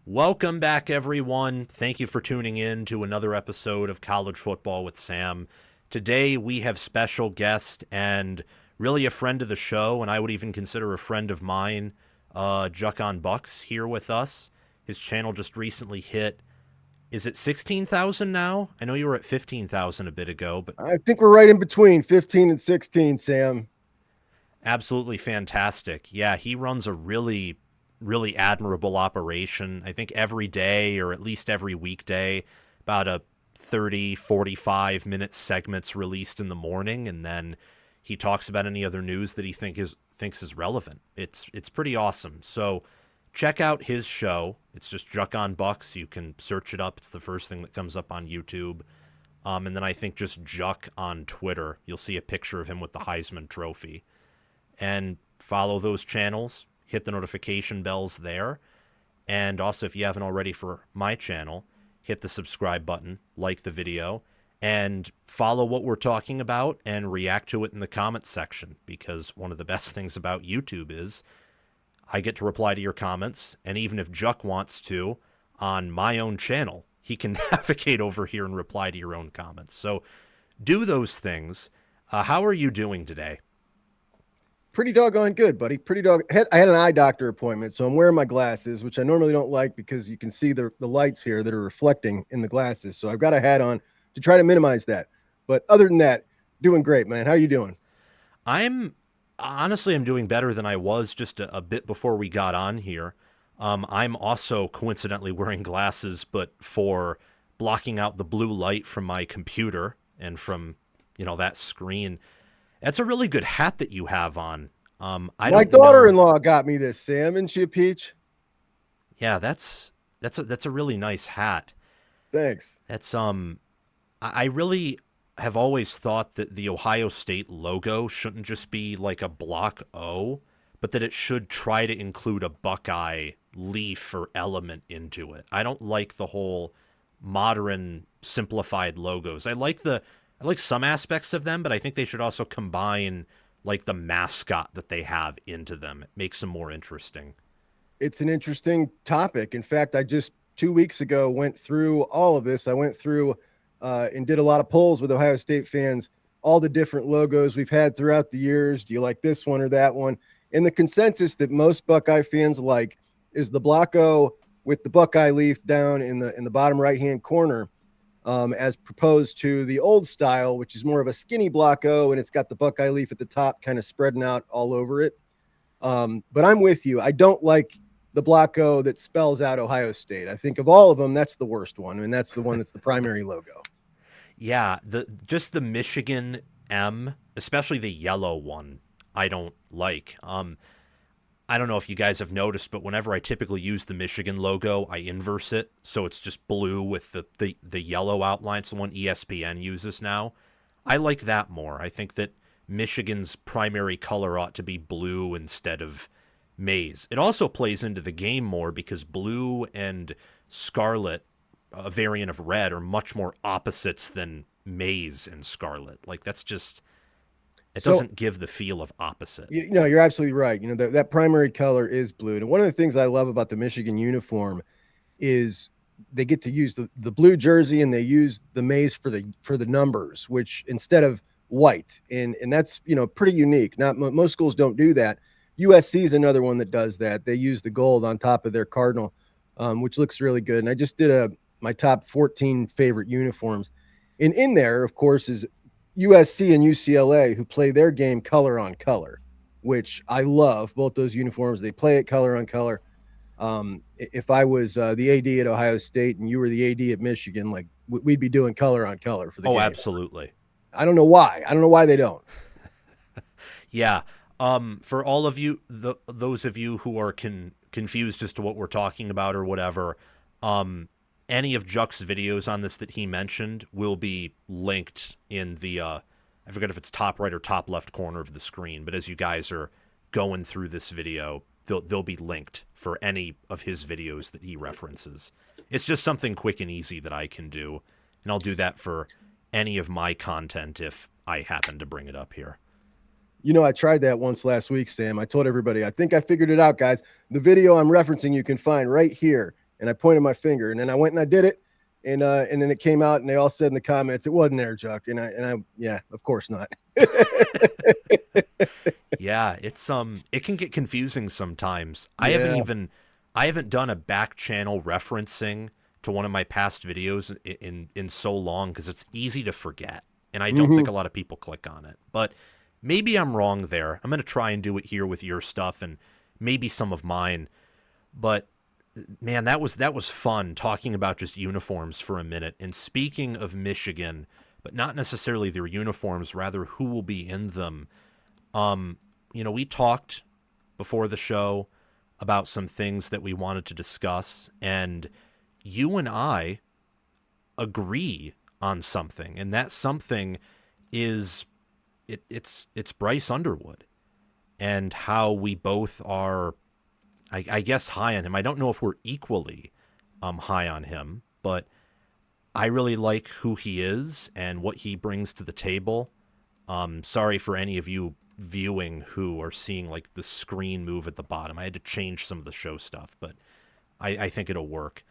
Welcome back, everyone. Thank you for tuning in to another episode of College Football with Sam. Today, we have special guest and really a friend of the show, and I would even consider a friend of mine, Juck on Bucks, here with us. His channel just recently hit, is it 16,000 now? I know you were at 15,000 a bit ago, but I think we're right in between 15 and 16, Sam. absolutely fantastic. Yeah, he runs a really admirable operation. I think every day or at least every weekday, about a 30, 45-minute segments released in the morning, and then he talks about any other news that he thinks is relevant. It's pretty awesome. So check out his show. It's just Juck on Bucks. You can search it up. It's the first thing that comes up on YouTube. And then I think just Juck on Twitter. You'll see a picture of him with the Heisman Trophy. And follow those channels. Hit the notification bells there. And also, if you haven't already for my channel, hit the subscribe button, like the video, and follow what we're talking about and react to it in the comments section. Because one of the best things about YouTube is I get to reply to your comments. And even if Juck wants to, on my own channel, he can navigate over here and reply to your own comments. So do those things. How are you doing today? Pretty doggone good, buddy. I had an eye doctor appointment, so I'm wearing my glasses, which I normally don't like because you can see the lights here that are reflecting in the glasses. So I've got a hat on to try to minimize that. But other than that, doing great, man. How are you doing? I'm honestly, I'm doing better than I was just a bit before we got on here. I'm also coincidentally wearing glasses, but for blocking out the blue light from my computer and from, that screen. That's a really good hat that you have on. I My don't know. daughter-in-law got me this, Sam. Isn't she a peach? Yeah, that's a really nice hat. Thanks. That's I really have always thought that the Ohio State logo shouldn't just be like a block O, but that it should try to include a Buckeye leaf or element into it. I don't like the whole modern simplified logos. I like some aspects of them, but I think they should also combine like the mascot that they have into them. It makes them more interesting. It's an interesting topic. In fact, I just 2 weeks ago went through all of this. I went through and did a lot of polls with Ohio State fans, all the different logos we've had throughout the years. Do you like this one or that one? And the consensus that most Buckeye fans like is the block O with the Buckeye leaf down in the bottom right hand corner, as proposed to the old style, which is more of a skinny block O, and it's got the Buckeye leaf at the top, kind of spreading out all over it. But I'm with you. I don't like the block O that spells out Ohio State. I think of all of them, that's the worst one, and that's the one that's the primary logo. Yeah, the Michigan M, especially the yellow one, I don't like. I don't know if you guys have noticed, but whenever I typically use the Michigan logo, I inverse it, so it's just blue with the yellow outline. It's the one ESPN uses now. I like that more. I think that Michigan's primary color ought to be blue instead of maize. It also plays into the game more because blue and scarlet, a variant of red, are much more opposites than maize and scarlet. Like that's just it So, doesn't give the feel of opposite. you're absolutely right. That primary color is blue. And one of the things I love about the Michigan uniform is they get to use the blue jersey and they use the maize for the numbers, which instead of white. And that's, pretty unique. Not most schools don't do that. USC is another one that does that. They use the gold on top of their cardinal, which looks really good. And I just did my top 14 favorite uniforms. And in there, of course, is USC and UCLA, who play their game color on color, which I love. Both those uniforms, they play it color on color. If I was the AD at Ohio State and you were the AD at Michigan, like we'd be doing color on color for the Oh, game. absolutely. I don't know why. I don't know why they don't. Yeah. For all of you, those of you who are confused as to what we're talking about or whatever, any of Juck's videos on this that he mentioned will be linked in the I forget if it's top right or top left corner of the screen, but as you guys are going through this video, they'll be linked for any of his videos that he references. It's just something quick and easy that I can do, and I'll do that for any of my content if I happen to bring it up here. I tried that once last week, Sam. I told everybody, I think I figured it out, guys. The video I'm referencing you can find right here. And I pointed my finger, and then I went and I did it. And then it came out, and they all said in the comments, it wasn't there, Juck. Yeah, of course not. Yeah, it can get confusing sometimes. Yeah. I haven't done a back channel referencing to one of my past videos in so long because it's easy to forget, and I don't think Hmm. a lot of people click on it. But maybe I'm wrong there. I'm going to try and do it here with your stuff and maybe some of mine. But man, that was fun talking about just uniforms for a minute. And speaking of Michigan, but not necessarily their uniforms, rather who will be in them. Um, we talked before the show about some things that we wanted to discuss, and you and I agree on something, and that something is it's Bryce Underwood and how we both are, I guess, high on him. I don't know if we're equally high on him, but I really like who he is and what he brings to the table. Sorry for any of you viewing who are seeing like the screen move at the bottom. I had to change some of the show stuff, but I think it'll work.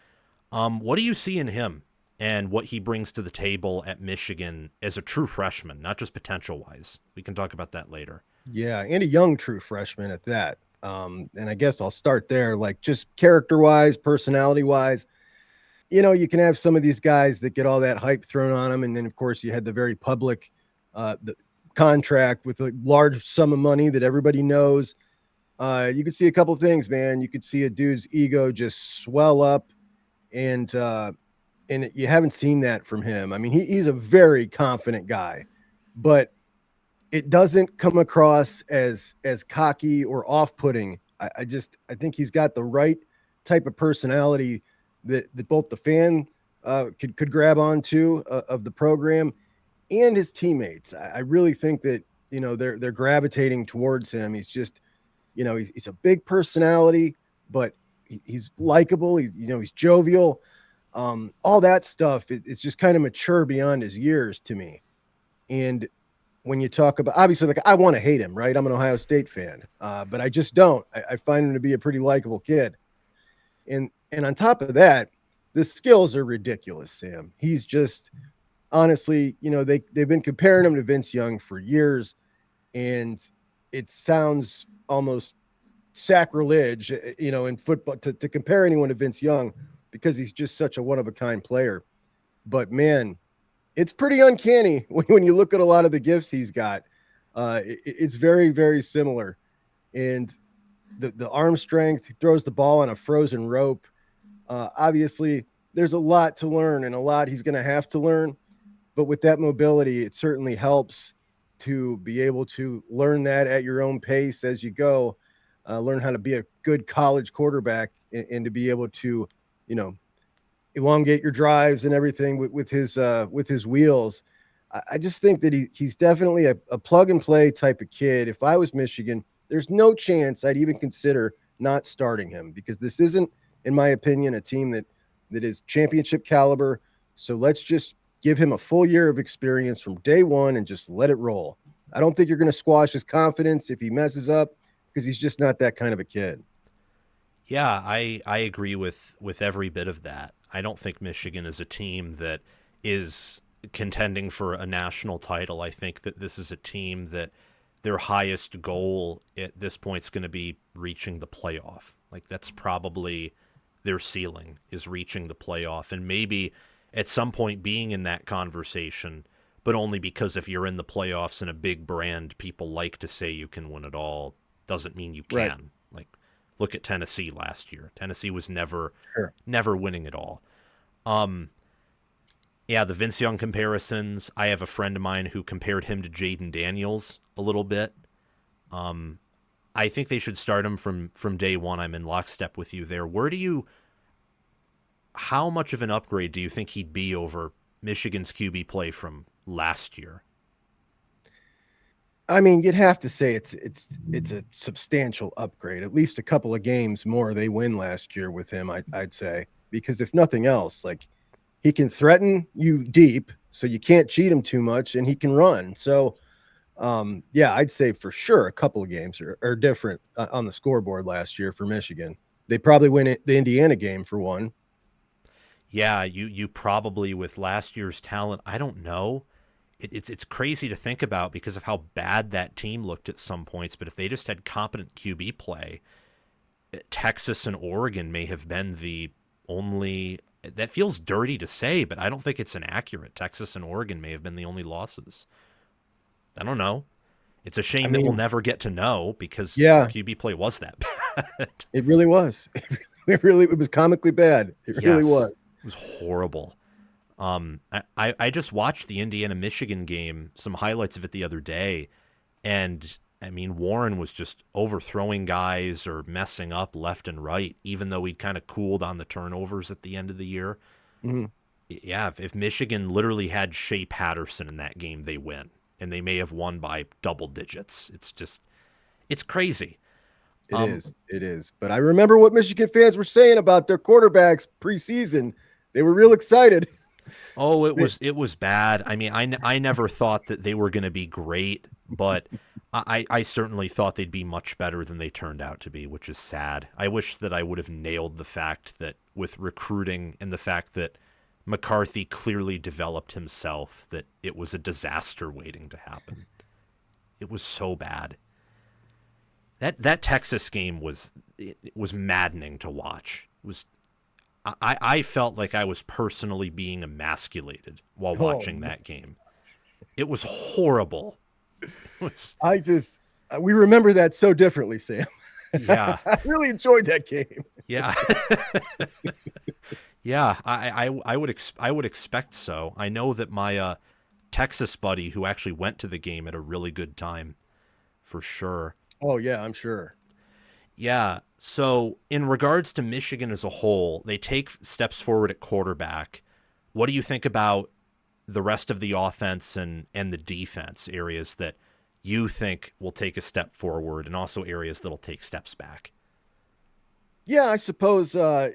What do you see in him and what he brings to the table at Michigan as a true freshman, not just potential wise? We can talk about that later. Yeah, and a young true freshman at that. And I guess I'll start there, like just character wise, personality wise. You can have some of these guys that get all that hype thrown on them, and then of course you had the very public the contract with a large sum of money that everybody knows. You could see a couple things, man. You could see a dude's ego just swell up, and you haven't seen that from him. I mean, he's a very confident guy, but it doesn't come across as cocky or off-putting. I think he's got the right type of personality that both the fan could grab onto of the program and his teammates. I really think that they're gravitating towards him. He's just he's a big personality, but he's likable. He's jovial. All that stuff. It's just kind of mature beyond his years to me. And when you talk about, obviously, like, I want to hate him, right? I'm an Ohio State fan, but I just don't. I find him to be a pretty likable kid. And on top of that, the skills are ridiculous, Sam. He's just, honestly, they've been comparing him to Vince Young for years, and it sounds almost sacrilege, in football to compare anyone to Vince Young because he's just such a one of a kind player. But man, it's pretty uncanny when you look at a lot of the gifts he's got. It's very, very similar. And the arm strength, he throws the ball on a frozen rope. Obviously, there's a lot to learn and a lot he's going to have to learn. But with that mobility, it certainly helps to be able to learn that at your own pace as you go, learn how to be a good college quarterback and to be able to, you know, elongate your drives and everything with his wheels. I just think that he's definitely a plug and play type of kid. If I was Michigan, there's no chance I'd even consider not starting him because this isn't, in my opinion, a team that is championship caliber. So let's just give him a full year of experience from day one and just let it roll. I don't think you're going to squash his confidence if he messes up because he's just not that kind of a kid. Yeah, I agree with every bit of that. I don't think Michigan is a team that is contending for a national title. I think that this is a team that their highest goal at this point is going to be reaching the playoff. Like that's probably their ceiling is reaching the playoff and maybe at some point being in that conversation, but only because if you're in the playoffs in a big brand, people like to say you can win it all. Doesn't mean you can. Right. Like look at Tennessee last year. Tennessee was never Sure. never winning it all. Yeah, the Vince Young comparisons. I have a friend of mine who compared him to Jaden Daniels a little bit. I think they should start him from day one. I'm in lockstep with you there. How much of an upgrade do you think he'd be over Michigan's QB play from last year? I mean, you'd have to say it's a substantial upgrade. At least a couple of games more they win last year with him. I'd say because if nothing else, like he can threaten you deep, so you can't cheat him too much, and he can run. So, yeah, I'd say for sure a couple of games are different on the scoreboard last year for Michigan. They probably win the Indiana game for one. Yeah, you probably with last year's talent, I don't know. It's crazy to think about because of how bad that team looked at some points. But if they just had competent QB play, Texas and Oregon may have been the only. That feels dirty to say, but I don't think it's inaccurate. Texas and Oregon may have been the only losses. I don't know. It's a I shame that we'll mean, never get to know because their yeah, QB play was that bad. it really was. It was comically bad. It really Yes, was. it was horrible. I just watched the Indiana Michigan game, some highlights of it the other day, and I mean Warren was just overthrowing guys or messing up left and right, even though he'd kind of cooled on the turnovers at the end of the year. Mhm. Yeah, if Michigan literally had Shea Patterson in that game, they win, and they may have won by double digits. It's crazy. It is. It is. But I remember what Michigan fans were saying about their quarterbacks preseason. They were real excited. Oh, it was bad. I mean, I never thought that they were going to be great, but I certainly thought they'd be much better than they turned out to be, which is sad. I wish that I would have nailed the fact that with recruiting and the fact that McCarthy clearly developed himself, that it was a disaster waiting to happen. It was so bad. That Texas game it was maddening to watch. It was I felt like I was personally being emasculated while Oh, watching that game. It was horrible. It was, we remember that so differently, Sam. yeah, I really enjoyed that game. yeah, yeah. I would expect so. I know that my Texas buddy who actually went to the game had a really good time, for sure. Oh, yeah, I'm sure. Yeah. So, in regards to Michigan as a whole, they take steps forward at quarterback. What do you think about the rest of the offense and the defense areas that you think will take a step forward and also areas that'll take steps back? Yeah, I suppose. I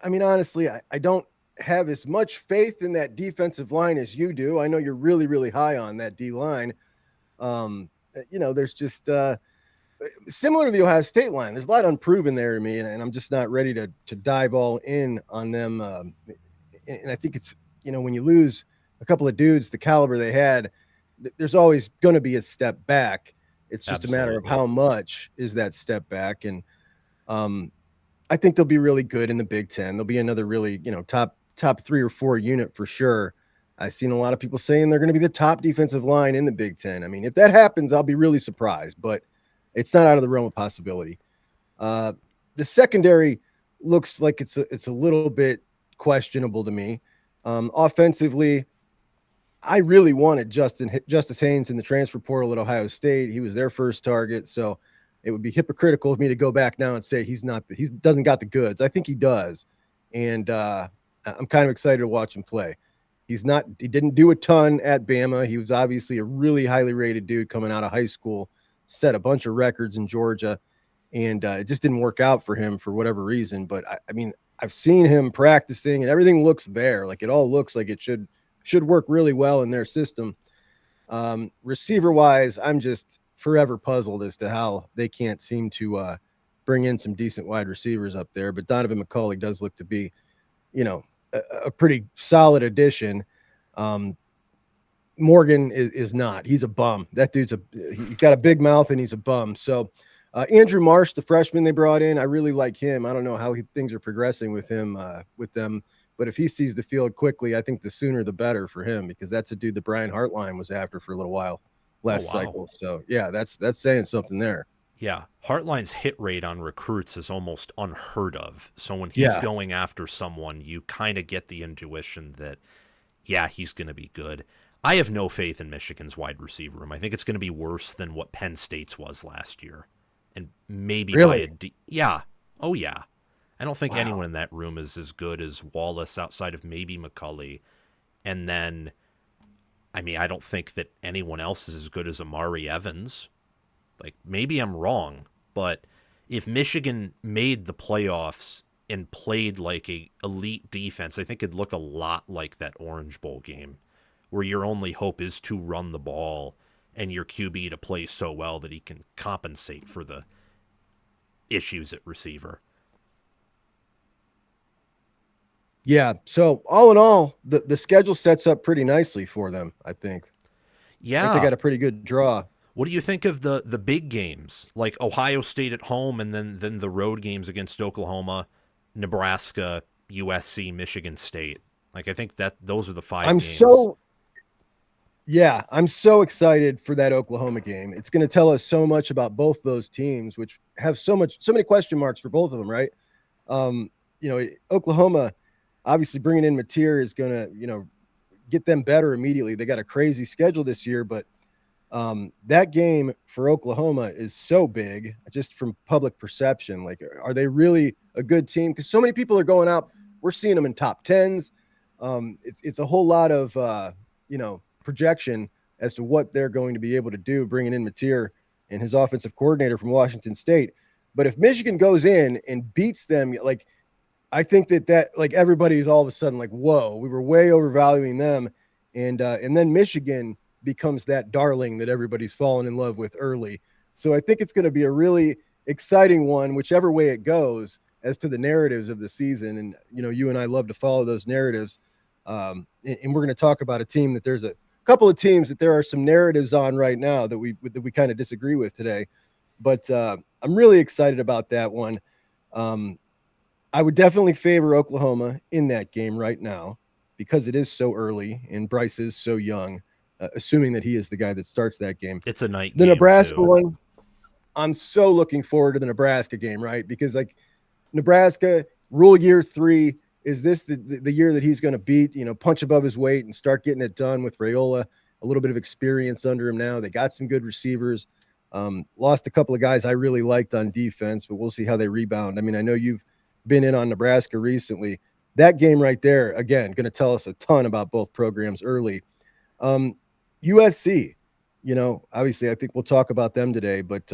mean, honestly, I don't have as much faith in that defensive line as you do. I know you're really, really high on that D line. There's just similar to the Ohio State line. There's a lot unproven there to me, and I'm just not ready to dive all in on them. And I think it's when you lose a couple of dudes the caliber they had, there's always going to be a step back. It's just a matter of Absolutely. how much is that step back, and I think they'll be really good in the Big Ten. They'll be another really top 3 or 4 unit for sure. I've seen a lot of people saying they're going to be the top defensive line in the Big Ten. I mean, if that happens, I'll be really surprised, but it's not out of the realm of possibility. The secondary looks like it's a little bit questionable to me. Offensively, I really wanted Justice Haynes in the transfer portal at Ohio State. He was their first target, so it would be hypocritical of me to go back now and say he doesn't got the goods. I think he does, and I'm kind of excited to watch him play. He didn't do a ton at Bama. He was obviously a really highly rated dude coming out of high school, set a bunch of records in Georgia, and it just didn't work out for him for whatever reason. But I mean, I've seen him practicing, and everything looks there. Like it all looks like it should work really well in their system. Receiver wise, I'm just forever puzzled as to how they can't seem to bring in some decent wide receivers up there. But Donovan McCulley does look to be, a pretty solid addition. Morgan is not. He's a bum. That dude's he's got a big mouth and he's a bum. So Andrew Marsh, the freshman they brought in, I really like him. I don't know how things are progressing with him with them, but if he sees the field quickly, I think the sooner the better for him, because that's a dude that Brian Hartline was after for a little while Oh, last wow. cycle. So yeah, that's saying something there. Yeah. Hartline's hit rate on recruits is almost unheard of. So when he's Yeah. going after someone, you kind of get the intuition that, yeah, he's going to be good. I have no faith in Michigan's wide receiver room. I think it's going to be worse than what Penn State's was last year. And maybe by Really? yeah. Oh, yeah. I don't think Wow. anyone in that room is as good as Wallace outside of maybe McCulley. And then, I mean, I don't think that anyone else is as good as Amari Evans. Like, maybe I'm wrong, but if Michigan made the playoffs and played like a elite defense, I think it'd look a lot like that Orange Bowl game, where your only hope is to run the ball and your QB to play so well that he can compensate for the issues at receiver. Yeah. So all in all, the schedule sets up pretty nicely for them, I think. I think they Yeah. got a pretty good draw. What do you think of the big games like Ohio State at home and then the road games against Oklahoma, Nebraska, USC, Michigan State? Like I think that those are the 5 I'm games. so Yeah, I'm so excited for that Oklahoma game. It's going to tell us so much about both those teams, which have so many question marks for both of them, right? Oklahoma obviously bringing in Mateer is going to, get them better immediately. They got a crazy schedule this year, but that game for Oklahoma is so big just from public perception. Like, are they really a good team? Because so many people are going out. We're seeing them in top tens. It's a whole lot of, projection as to what they're going to be able to do, bringing in Mateer and his offensive coordinator from Washington State. But if Michigan goes in and beats them, like, I think that like everybody's all of a sudden like, whoa, we were way overvaluing them. And then Michigan becomes that darling that everybody's fallen in love with early. So I think it's going to be a really exciting one, whichever way it goes, as to the narratives of the season. And, you and I love to follow those narratives. And we're going to talk about a team that there's a couple of teams that there are some narratives on right now that we kind of disagree with today. But I'm really excited about that one. I would definitely favor Oklahoma in that game right now because it is so early and Bryce is so young, assuming that he is the guy that starts that game. It's a night The game Nebraska too. one, I'm so looking forward to the Nebraska game, right? Because like Nebraska, rule year 3, is this the year that he's going to beat, punch above his weight and start getting it done with Raiola, a little bit of experience under him now. They got some good receivers. Lost a couple of guys I really liked on defense, but we'll see how they rebound. I mean, I know you've been in on Nebraska recently. That game right there, again, going to tell us a ton about both programs early. USC, obviously I think we'll talk about them today, but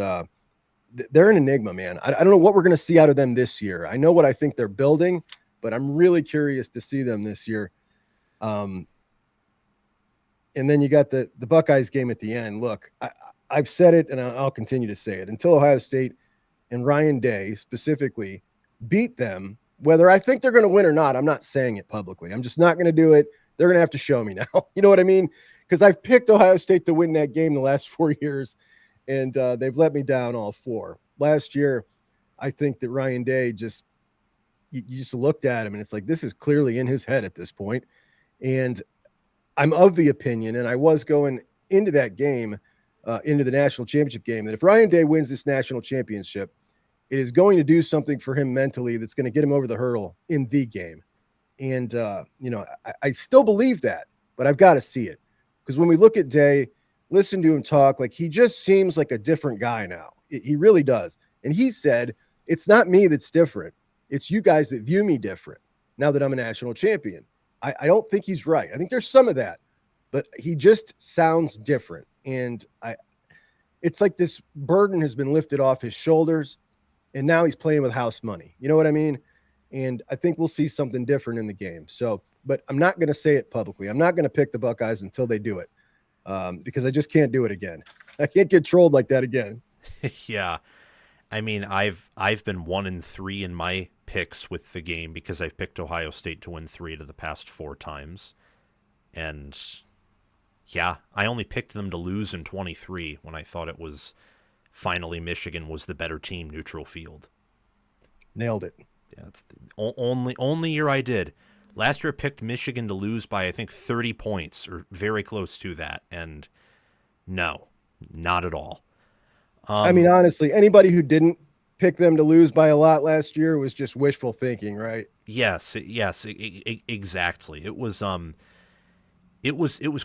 they're an enigma, man. I don't know what we're going to see out of them this year. I know what I think they're building, but I'm really curious to see them this year. And then you got the Buckeyes game at the end. Look, I've said it and I'll continue to say it until Ohio State and Ryan Day specifically beat them, whether I think they're going to win or not. I'm not saying it publicly. I'm just not going to do it. They're going to have to show me now. You know what I mean? Because I've picked Ohio State to win that game the last 4 years, and they've let me down all 4. Last year, I think that Ryan Day you just looked at him, and it's like, this is clearly in his head at this point. And I'm of the opinion, and I was going into that game, into the national championship game, that if Ryan Day wins this national championship, it is going to do something for him mentally that's going to get him over the hurdle in the game. And, I still believe that, but I've got to see it. Because when we look at Day, listen to him talk, like he just seems like a different guy now. He really does. And he said, it's not me that's different. It's you guys that view me different now that I'm a national champion. I don't think he's right. I think there's some of that, but he just sounds different. And it's like this burden has been lifted off his shoulders. And now he's playing with house money. You know what I mean? And I think we'll see something different in the game. So, but I'm not going to say it publicly. I'm not going to pick the Buckeyes until they do it, because I just can't do it again. I can't get trolled like that again. Yeah. I mean, I've been 1-3 in my picks with the game because I've picked Ohio State to win 3 of the past 4 times. And yeah, I only picked them to lose in 23 when I thought it was finally Michigan was the better team, neutral field. Nailed it. Yeah, it's the only year I did. Last year I picked Michigan to lose by I think 30 points or very close to that, and no, not at all. I mean, honestly, anybody who didn't pick them to lose by a lot last year was just wishful thinking, right? Yes, exactly. It was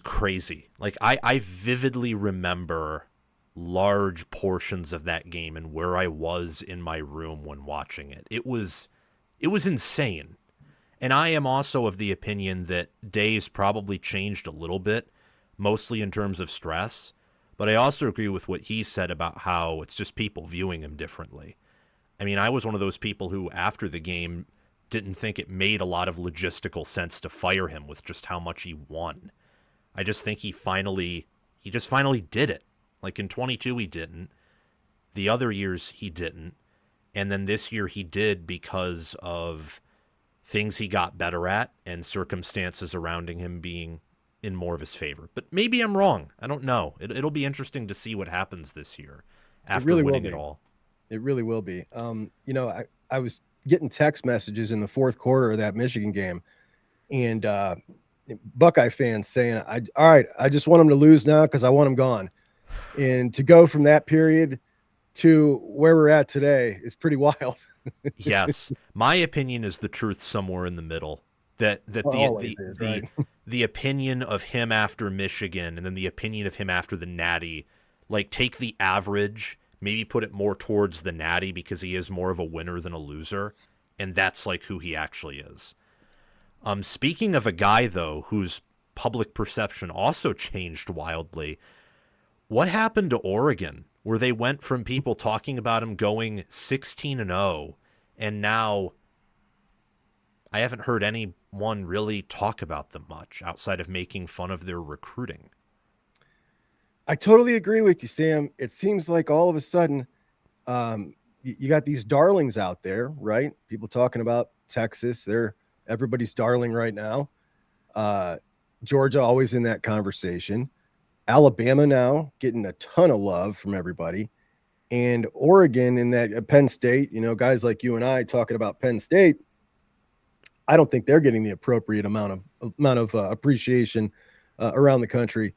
crazy. Like I vividly remember large portions of that game and where I was in my room when watching it. It was insane. And I am also of the opinion that Day's probably changed a little bit, mostly in terms of stress. But I also agree with what he said about how it's just people viewing him differently. I mean, I was one of those people who, after the game, didn't think it made a lot of logistical sense to fire him with just how much he won. I just think he just finally did it. Like in 22, he didn't. The other years, he didn't. And then this year he did because of things he got better at and circumstances surrounding him being in more of his favor. But maybe I'm wrong. I don't know. It'll be interesting to see what happens this year It after really will winning it be. all. It really will be. I was getting text messages in the fourth quarter of that Michigan game, and Buckeye fans saying, all right, I just want them to lose now because I want them gone." And to go from that period to where we're at today is pretty wild. Yes, my opinion is the truth somewhere in the middle. That Always is, right? the opinion of him after Michigan and then the opinion of him after the Natty, like take the average, maybe put it more towards the Natty because he is more of a winner than a loser, and that's like who he actually is. Speaking of a guy though whose public perception also changed wildly, what happened to Oregon, where they went from people talking about him going 16-0, and now I haven't heard anyone really talk about them much outside of making fun of their recruiting. I totally agree with you, Sam. It seems like all of a sudden, you got these darlings out there, right? People talking about Texas. They're everybody's darling right now. Georgia always in that conversation. Alabama now getting a ton of love from everybody. And Oregon in that Penn State, guys like you and I talking about Penn State, I don't think they're getting the appropriate amount of appreciation around the country.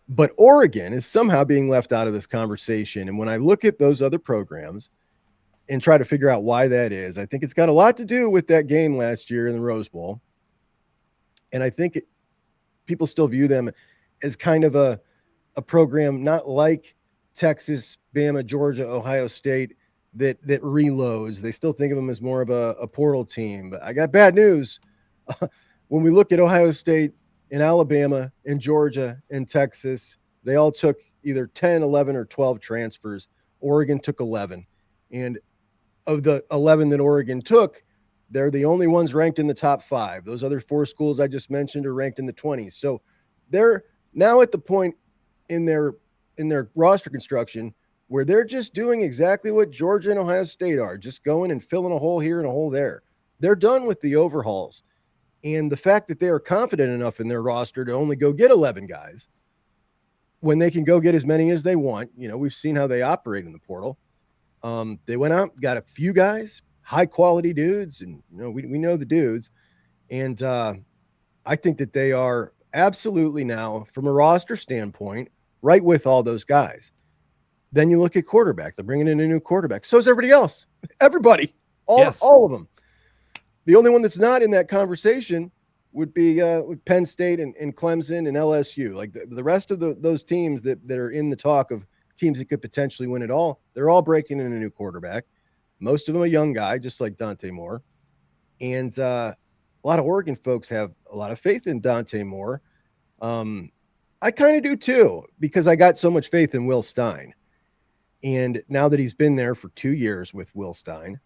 But Oregon is somehow being left out of this conversation. And when I look at those other programs and try to figure out why that is, I think it's got a lot to do with that game last year in the Rose Bowl. And I think people still view them as kind of a program not like Texas, Bama, Georgia, Ohio State that reloads. They still think of them as more of a portal team. But I got bad news. When we look at Ohio State and Alabama and Georgia and Texas, they all took either 10, 11, or 12 transfers. Oregon took 11. And of the 11 that Oregon took, they're the only ones ranked in the top 5. Those other 4 schools I just mentioned are ranked in the 20s. So they're now at the point in their roster construction where they're just doing exactly what Georgia and Ohio State are, just going and filling a hole here and a hole there. They're done with the overhauls. And the fact that they are confident enough in their roster to only go get 11 guys when they can go get as many as they want, we've seen how they operate in the portal. They went out, got a few guys, high quality dudes, and we know the dudes. And I think that they are absolutely now, from a roster standpoint, right with all those guys. Then you look at quarterbacks. They're bringing in a new quarterback. So is everybody else. Everybody. All of them. The only one that's not in that conversation would be with Penn State and Clemson and LSU. Like the rest of those teams that are in the talk of teams that could potentially win it all, they're all breaking in a new quarterback. Most of them a young guy, just like Dante Moore. And a lot of Oregon folks have a lot of faith in Dante Moore. I kind of do too, because I got so much faith in Will Stein. And now that he's been there for 2 years with Will Stein,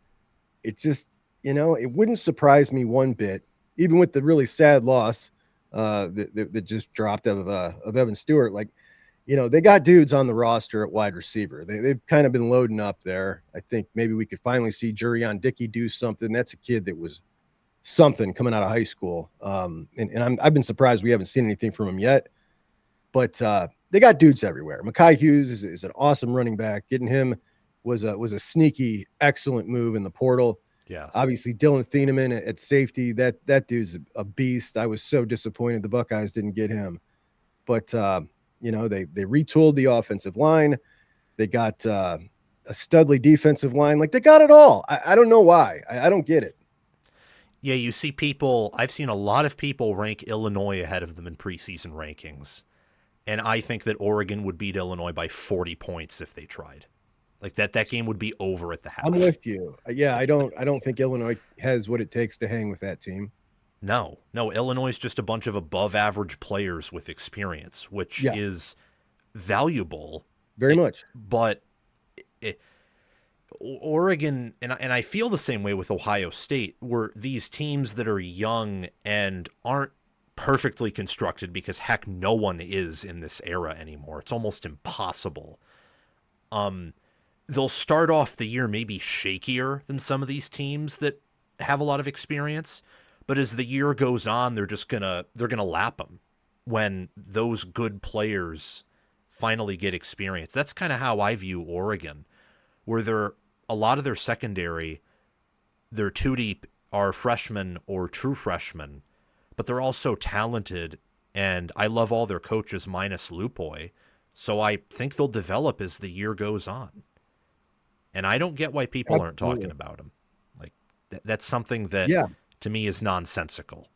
it just, it wouldn't surprise me one bit, even with the really sad loss that just dropped of Evan Stewart. Like, they got dudes on the roster at wide receiver. They've kind of been loading up there. I think maybe we could finally see Jurion Dickey do something. That's a kid that was something coming out of high school. I've been surprised we haven't seen anything from him yet. But they got dudes everywhere. Mekhi Hughes is an awesome running back. Getting him was a sneaky, excellent move in the portal. Yeah. Obviously, Dylan Thieneman at safety. That dude's a beast. I was so disappointed the Buckeyes didn't get him. But they retooled the offensive line. They got a studly defensive line. Like, they got it all. I don't know why. I don't get it. Yeah, you see I've seen a lot of people rank Illinois ahead of them in preseason rankings. And I think that Oregon would beat Illinois by 40 points if they tried. Like that game would be over at the half. I'm with you. Yeah, I don't think Illinois has what it takes to hang with that team. No, Illinois is just a bunch of above average players with experience, which is valuable. Very much. But Oregon, and I feel the same way with Ohio State, were these teams that are young and aren't perfectly constructed, because heck, no one is in this era anymore. It's almost impossible. they'll start off the year maybe shakier than some of these teams that have a lot of experience, but as the year goes on, they're gonna lap them when those good players finally get experience. That's kind of how I view Oregon, where a lot of their secondary, their two deep are freshmen or true freshmen, but they're also talented, and I love all their coaches minus Lupoy, so I think they'll develop as the year goes on. And I don't get why people aren't talking Absolutely. about him. Like that's something that Yeah, to me is nonsensical.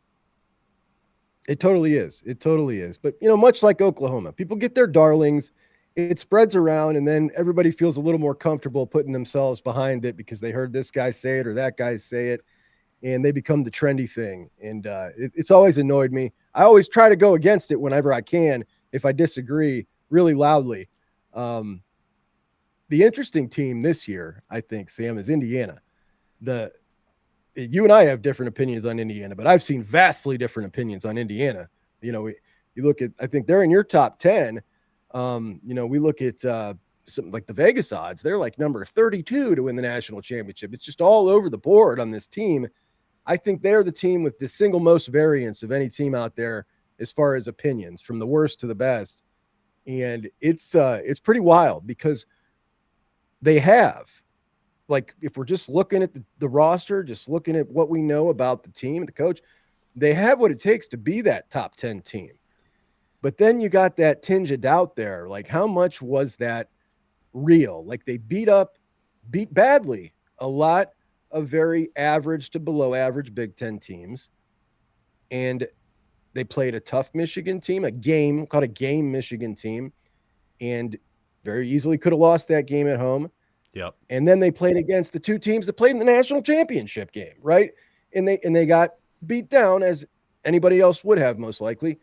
it totally is. It totally is. But, much like Oklahoma, people get their darlings, it spreads around, and then everybody feels a little more comfortable putting themselves behind it because they heard this guy say it or that guy say it, and they become the trendy thing. And it's always annoyed me. I always try to go against it whenever I can if I disagree really loudly. Um, the interesting team this year, I think, Sam, is Indiana. The You and I have different opinions on Indiana, but I've seen vastly different opinions on Indiana. You look at, I think they're in your top 10. We look at something like the Vegas odds, they're like number 32 to win the national championship. It's just all over the board on this team. I think they're the team with the single most variance of any team out there as far as opinions, from the worst to the best. And it's pretty wild because they have, like, if we're just looking at the roster, just looking at what we know about the team, the coach, they have what it takes to be that top 10 team. But then you got that tinge of doubt there. Like, how much was that real? Like, they beat badly a lot of very average to below average Big Ten teams. And they played a tough Michigan team, called a game Michigan team, and very easily could have lost that game at home. Yep. And then they played against the two teams that played in the national championship game, right? And they got beat down as anybody else would have, most likely.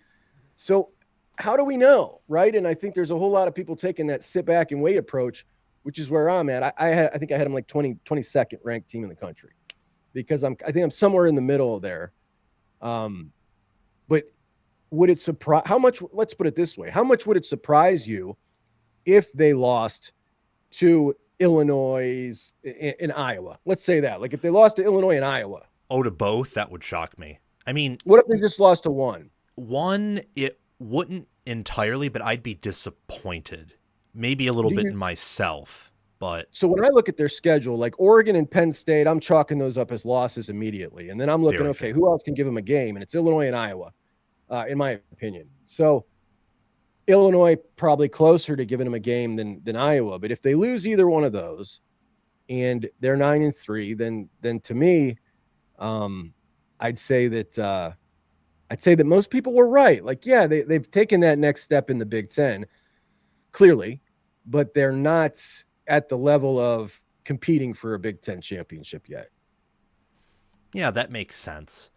So how do we know, right? And I think there's a whole lot of people taking that sit back and wait approach, which is where I'm at. I think I had them like 22nd ranked team in the country because I think I'm somewhere in the middle there. But would it surprise, how much, let's put it this way, how much would it surprise you if they lost to Illinois in Iowa? Let's say that. Like, if they lost to Illinois and Iowa. Oh, to both, that would shock me. I mean, What if they just lost to one? one, it wouldn't entirely, but I'd be disappointed. Maybe a little Do bit you in myself, but So when I look at their schedule, like Oregon and Penn State, I'm chalking those up as losses immediately. And then I'm looking, very okay, fair. who else can give them a game? And it's Illinois and Iowa, in my opinion. So Illinois probably closer to giving them a game than Iowa. But if they lose either one of those and they're 9-3, then to me, I'd say that most people were right. Like, yeah, they've taken that next step in the Big Ten, clearly, but they're not at the level of competing for a Big Ten championship yet. Yeah, that makes sense.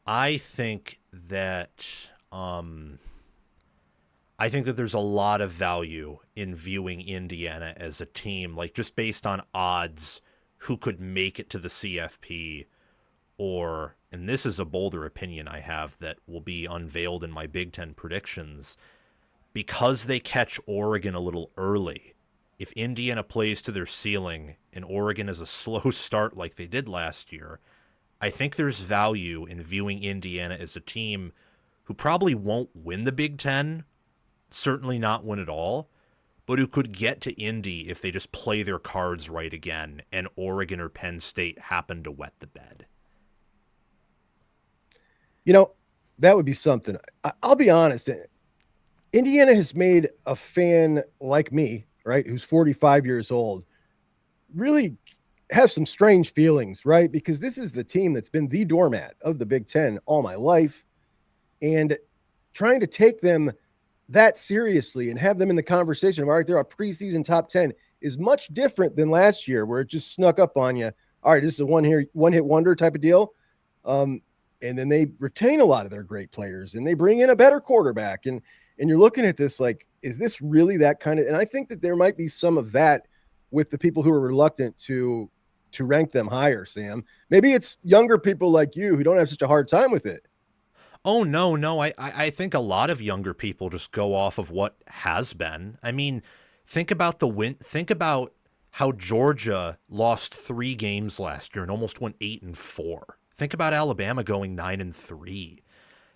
I think that I think that there's a lot of value in viewing Indiana as a team, like just based on odds, who could make it to the CFP, or, and this is a bolder opinion I have that will be unveiled in my Big Ten predictions, because they catch Oregon a little early. If Indiana plays to their ceiling and Oregon is a slow start like they did last year, I think there's value in viewing Indiana as a team who probably won't win the Big Ten, certainly not win it all, but who could get to Indy if they just play their cards right again and Oregon or Penn State happen to wet the bed. That would be something. I'll be honest. Indiana has made a fan like me, right, who's 45 years old, really have some strange feelings, right? Because this is the team that's been the doormat of the Big Ten all my life. And trying to take them that seriously and have them in the conversation of, all right, they're a preseason top 10 is much different than last year, where it just snuck up on you. All right, this is a one hit wonder type of deal. And then they retain a lot of their great players and they bring in a better quarterback. And you're looking at this like, is this really that kind of, and I think that there might be some of that with the people who are reluctant to rank them higher, Sam. Maybe it's younger people like you who don't have such a hard time with it. Oh, no. I think a lot of younger people just go off of what has been. I mean, think about how Georgia lost 3 games last year and almost went 8-4. Think about Alabama going 9-3.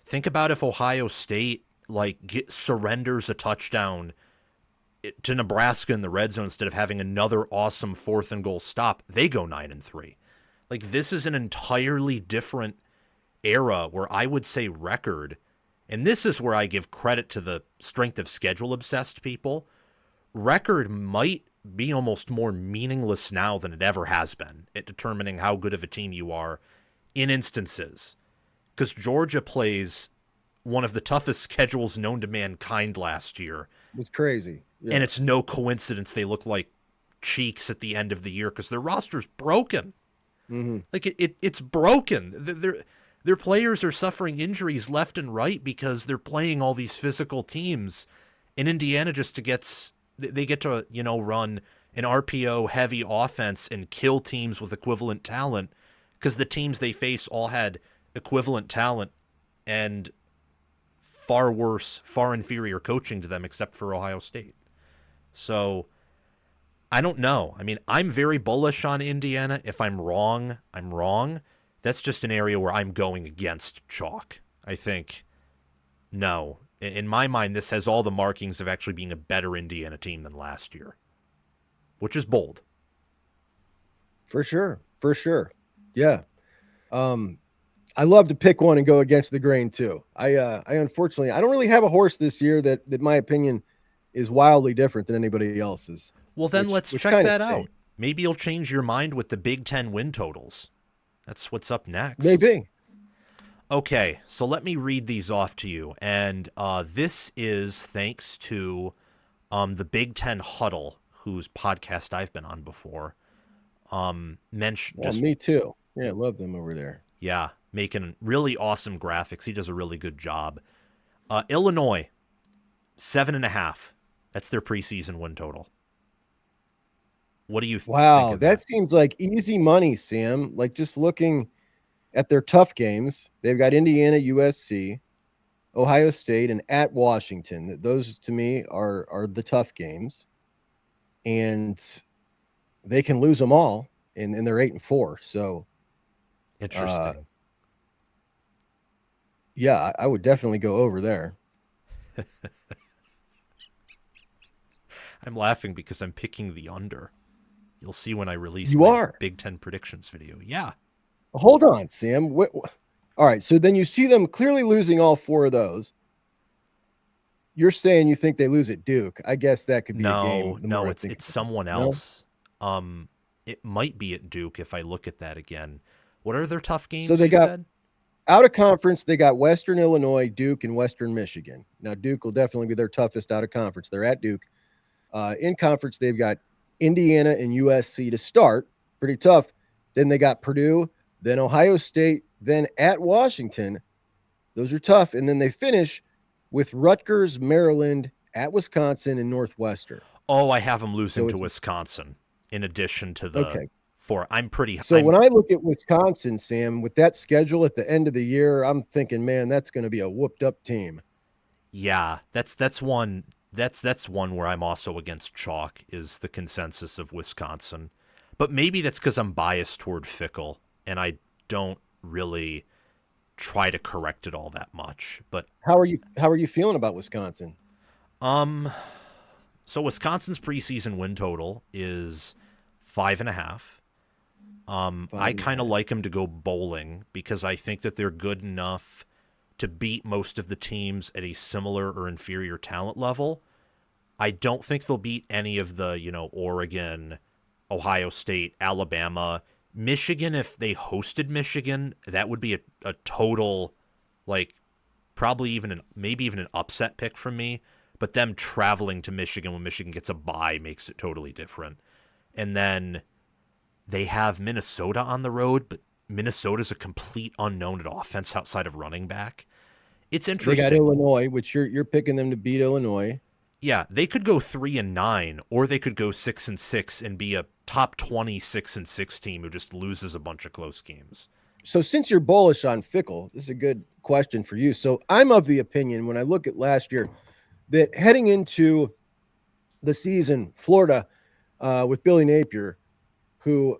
Think about if Ohio State surrenders a touchdown to Nebraska in the red zone instead of having another awesome 4th and goal stop. They go 9-3. Like, this is an entirely different era where I would say record, and this is where I give credit to the strength of schedule obsessed people. Record might be almost more meaningless now than it ever has been at determining how good of a team you are in instances. Because Georgia plays one of the toughest schedules known to mankind last year. It's crazy. Yeah. And it's no coincidence they look like cheeks at the end of the year because their roster's broken. Mm-hmm. Like, it's broken. Their players are suffering injuries left and right because they're playing all these physical teams. And Indiana just gets to, run an RPO heavy offense and kill teams with equivalent talent because the teams they face all had equivalent talent and far worse, far inferior coaching to them except for Ohio State. So I don't know. I mean, I'm very bullish on Indiana. If I'm wrong, I'm wrong. That's just an area where I'm going against chalk. I think, no. In my mind, this has all the markings of actually being a better Indiana team than last year, which is bold. For sure. Yeah. I love to pick one and go against the grain too. I unfortunately, I don't really have a horse this year that my opinion is wildly different than anybody else's. Well, then let's check that out. Maybe you'll change your mind with the Big Ten win totals. That's what's up next. Maybe. Okay, so let me read these off to you. And this is thanks to the Big Ten Huddle, whose podcast I've been on before. Me too. Yeah, I love them over there. Yeah, making really awesome graphics. He does a really good job. Illinois, 7.5. That's their preseason win total. What do you think? Wow, that seems like easy money, Sam. Like, just looking at their tough games, they've got Indiana, USC, Ohio State, and at Washington. Those to me are the tough games, and they can lose them all, and they're 8-4. So interesting. Yeah, I would definitely go over there. I'm laughing because I'm picking the under. You'll see when I release Big Ten predictions video. Yeah. Hold on, Sam. All right, so then you see them clearly losing all 4 of those. You're saying you think they lose at Duke. I guess that could be a game. No, it's someone else. It might be at Duke if I look at that again. What are their tough games? So they got out of conference, they got Western Illinois, Duke, and Western Michigan. Now, Duke will definitely be their toughest out of conference. They're at Duke. In conference, they've got Indiana and USC to start. Pretty tough. Then they got Purdue, then Ohio State, then at Washington. Those are tough. And then they finish with Rutgers, Maryland, at Wisconsin, and Northwestern. Oh, I have them losing to Wisconsin in addition to the 4. When I look at Wisconsin, Sam, with that schedule at the end of the year, I'm thinking, man, that's going to be a whooped up team. Yeah, that's one. That's one where I'm also against chalk, is the consensus of Wisconsin. But maybe that's because I'm biased toward Fickle, and I don't really try to correct it all that much. But how are you feeling about Wisconsin? So Wisconsin's preseason win total is 5.5. I kind of like them to go bowling because I think that they're good enough to beat most of the teams at a similar or inferior talent level. I don't think they'll beat any of the, Oregon, Ohio State, Alabama, Michigan. If they hosted Michigan, that would be a total, probably maybe even an upset pick from me. But them traveling to Michigan when Michigan gets a bye makes it totally different. And then they have Minnesota on the road, but Minnesota's a complete unknown at offense outside of running back. It's interesting. They got Illinois, which you're picking them to beat Illinois. Yeah, they could go 3-9, or they could go 6-6 and be a top 20 6-6 team who just loses a bunch of close games. So since you're bullish on Fickle, this is a good question for you. So I'm of the opinion, when I look at last year, that heading into the season, Florida with Billy Napier, who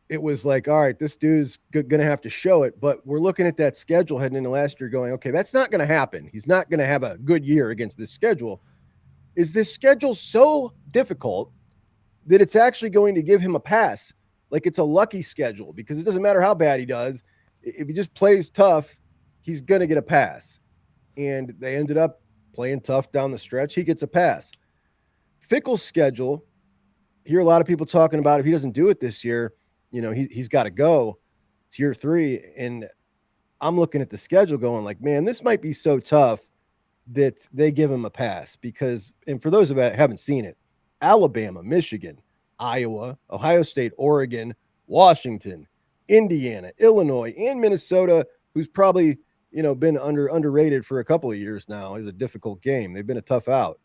it was like, all right, this dude's going to have to show it. But we're looking at that schedule heading into last year going, okay, that's not going to happen. He's not going to have a good year against this schedule. Is this schedule so difficult that it's actually going to give him a pass? Like it's a lucky schedule because it doesn't matter how bad he does. If he just plays tough, he's going to get a pass. And they ended up playing tough down the stretch. He gets a pass. Fickle's schedule, hear a lot of people talking about if he doesn't do it this year, he's got to go. It's year 3. And I'm looking at the schedule going like, man, this might be so tough that they give him a pass because, and for those of you that haven't seen it, Alabama, Michigan, Iowa, Ohio State, Oregon, Washington, Indiana, Illinois, and Minnesota, who's probably, been underrated for a couple of years now, is a difficult game. They've been a tough out.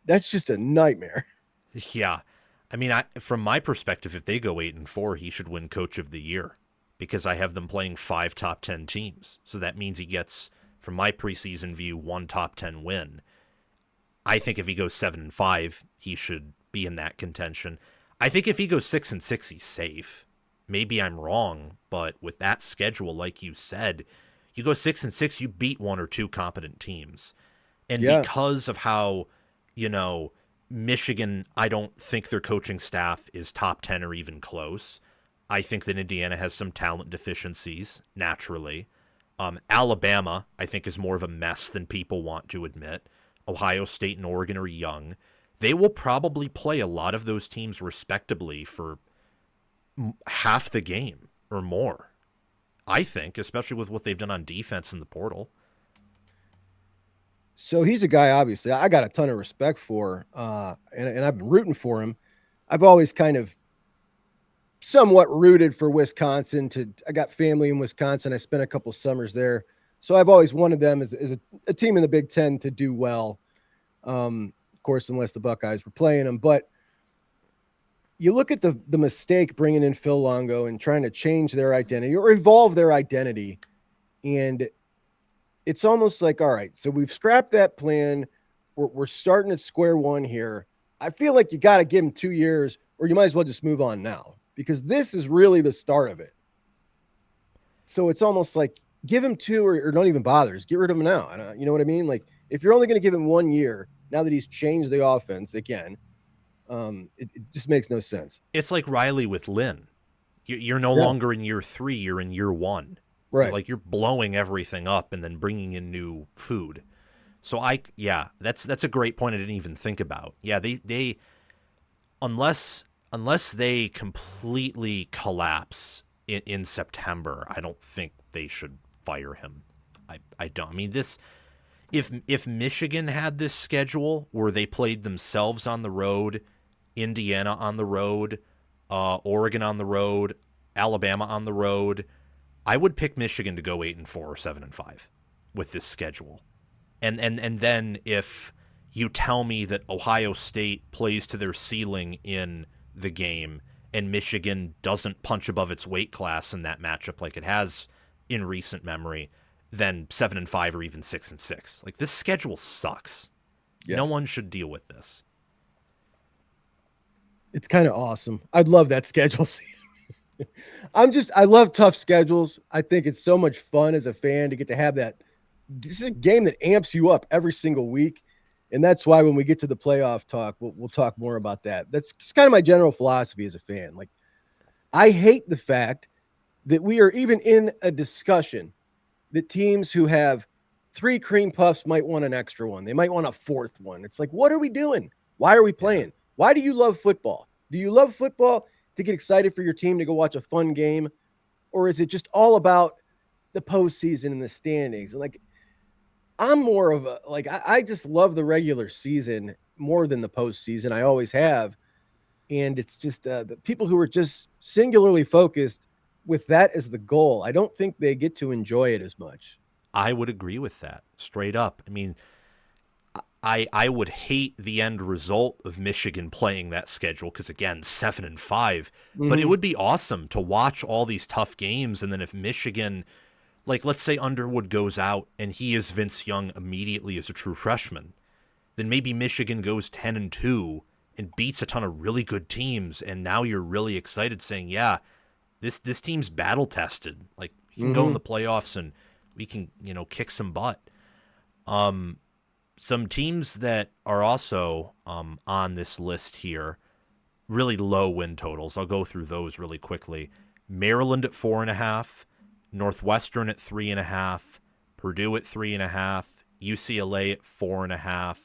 That's just a nightmare. Yeah. I mean, from my perspective, if they go 8-4, he should win Coach of the Year because I have them playing 5 top 10 teams. So that means he gets, from my preseason view, 1 top 10 win. I think if he goes 7-5, he should be in that contention. I think if he goes 6-6, he's safe. Maybe I'm wrong, but with that schedule, like you said, you go 6-6, you beat 1 or 2 competent teams. And because of how, Michigan, I don't think their coaching staff is top 10 or even close. I think that Indiana has some talent deficiencies, naturally. Alabama, I think, is more of a mess than people want to admit. Ohio State and Oregon are young. They will probably play a lot of those teams respectably for half the game or more, I think, especially with what they've done on defense in the portal. So he's a guy, obviously, I got a ton of respect for, and I've been rooting for him. I've always kind of somewhat rooted for Wisconsin. I got family in Wisconsin. I spent a couple summers there. So I've always wanted them as a team in the Big Ten to do well. Of course, unless the Buckeyes were playing them. But you look at the mistake bringing in Phil Longo and trying to change their identity or evolve their identity. And it's almost like, all right, so we've scrapped that plan. We're starting at square one here. I feel like you got to give him 2 years or you might as well just move on now because this is really the start of it. So it's almost like give him 2 or don't even bother. Just get rid of him now. You know what I mean? Like if you're only going to give him 1 year, now that he's changed the offense again, it just makes no sense. It's like Riley with Lynn. You're no longer in year 3, you're in year 1. Right. You're blowing everything up and then bringing in new food. So that's a great point I didn't even think about. Yeah, they unless they completely collapse in September, I don't think they should fire him. I don't. I mean, this if Michigan had this schedule where they played themselves on the road, Indiana on the road, Oregon on the road, Alabama on the road, I would pick Michigan to go 8-4 or 7-5 with this schedule. And then if you tell me that Ohio State plays to their ceiling in the game and Michigan doesn't punch above its weight class in that matchup like it has in recent memory, then 7-5 or even 6-6. Like this schedule sucks. Yeah. No one should deal with this. It's kind of awesome. I'd love that schedule. I love tough schedules. I think it's so much fun as a fan to get to have that. This is a game that amps you up every single week. And that's why when we get to the playoff talk, we'll talk more about that. That's just kind of my general philosophy as a fan. Like, I hate the fact that we are even in a discussion that teams who have 3 cream puffs might want an extra one. They might want a 4th one. It's like, what are we doing? Why are we playing? Why do you love football? Do you love football to get excited for your team to go watch a fun game? Or is it just all about the postseason and the standings? And like, I'm more of a, like, I just love the regular season more than the postseason. I always have. And it's just the people who are just singularly focused with that as the goal, I don't think they get to enjoy it as much. I would agree with that straight up. I mean, I would hate the end result of Michigan playing that schedule because, again, 7-5. Mm-hmm. But it would be awesome to watch all these tough games. And then if Michigan, like let's say Underwood goes out and he is Vince Young immediately as a true freshman, then maybe Michigan goes 10-2 and beats a ton of really good teams, and now you're really excited saying, yeah, this team's battle tested. Like, we can go in Mm-hmm. the playoffs and we can, kick some butt. Some teams that are also on this list here, really low win totals. I'll go through those really quickly. Maryland at 4.5, Northwestern at 3.5, Purdue at 3.5, UCLA at 4.5,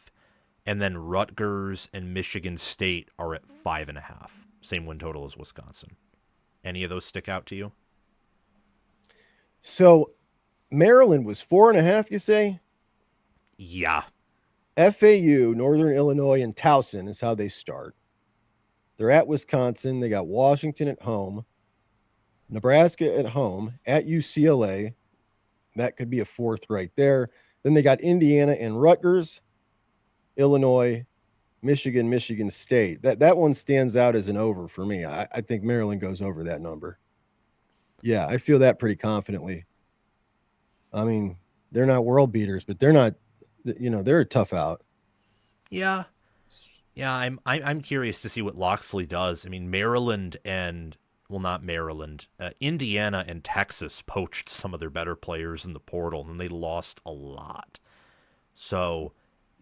and then Rutgers and Michigan State are at 5.5. Same win total as Wisconsin. Any of those stick out to you? So Maryland was 4.5, you say? Yeah. FAU, Northern Illinois, and Towson is how they start. They're at Wisconsin. They got Washington at home, Nebraska at home, at UCLA. That could be a fourth right there. Then they got Indiana and Rutgers, Illinois, Michigan, Michigan State. That one stands out as an over for me. I think Maryland goes over that number. Yeah, I feel that pretty confidently. I mean, they're not world beaters, but they're not, they're a tough out. Yeah. Yeah, I'm curious to see what Loxley does. I mean, Maryland and, well, not Maryland, Indiana and Texas poached some of their better players in the portal, and they lost a lot. So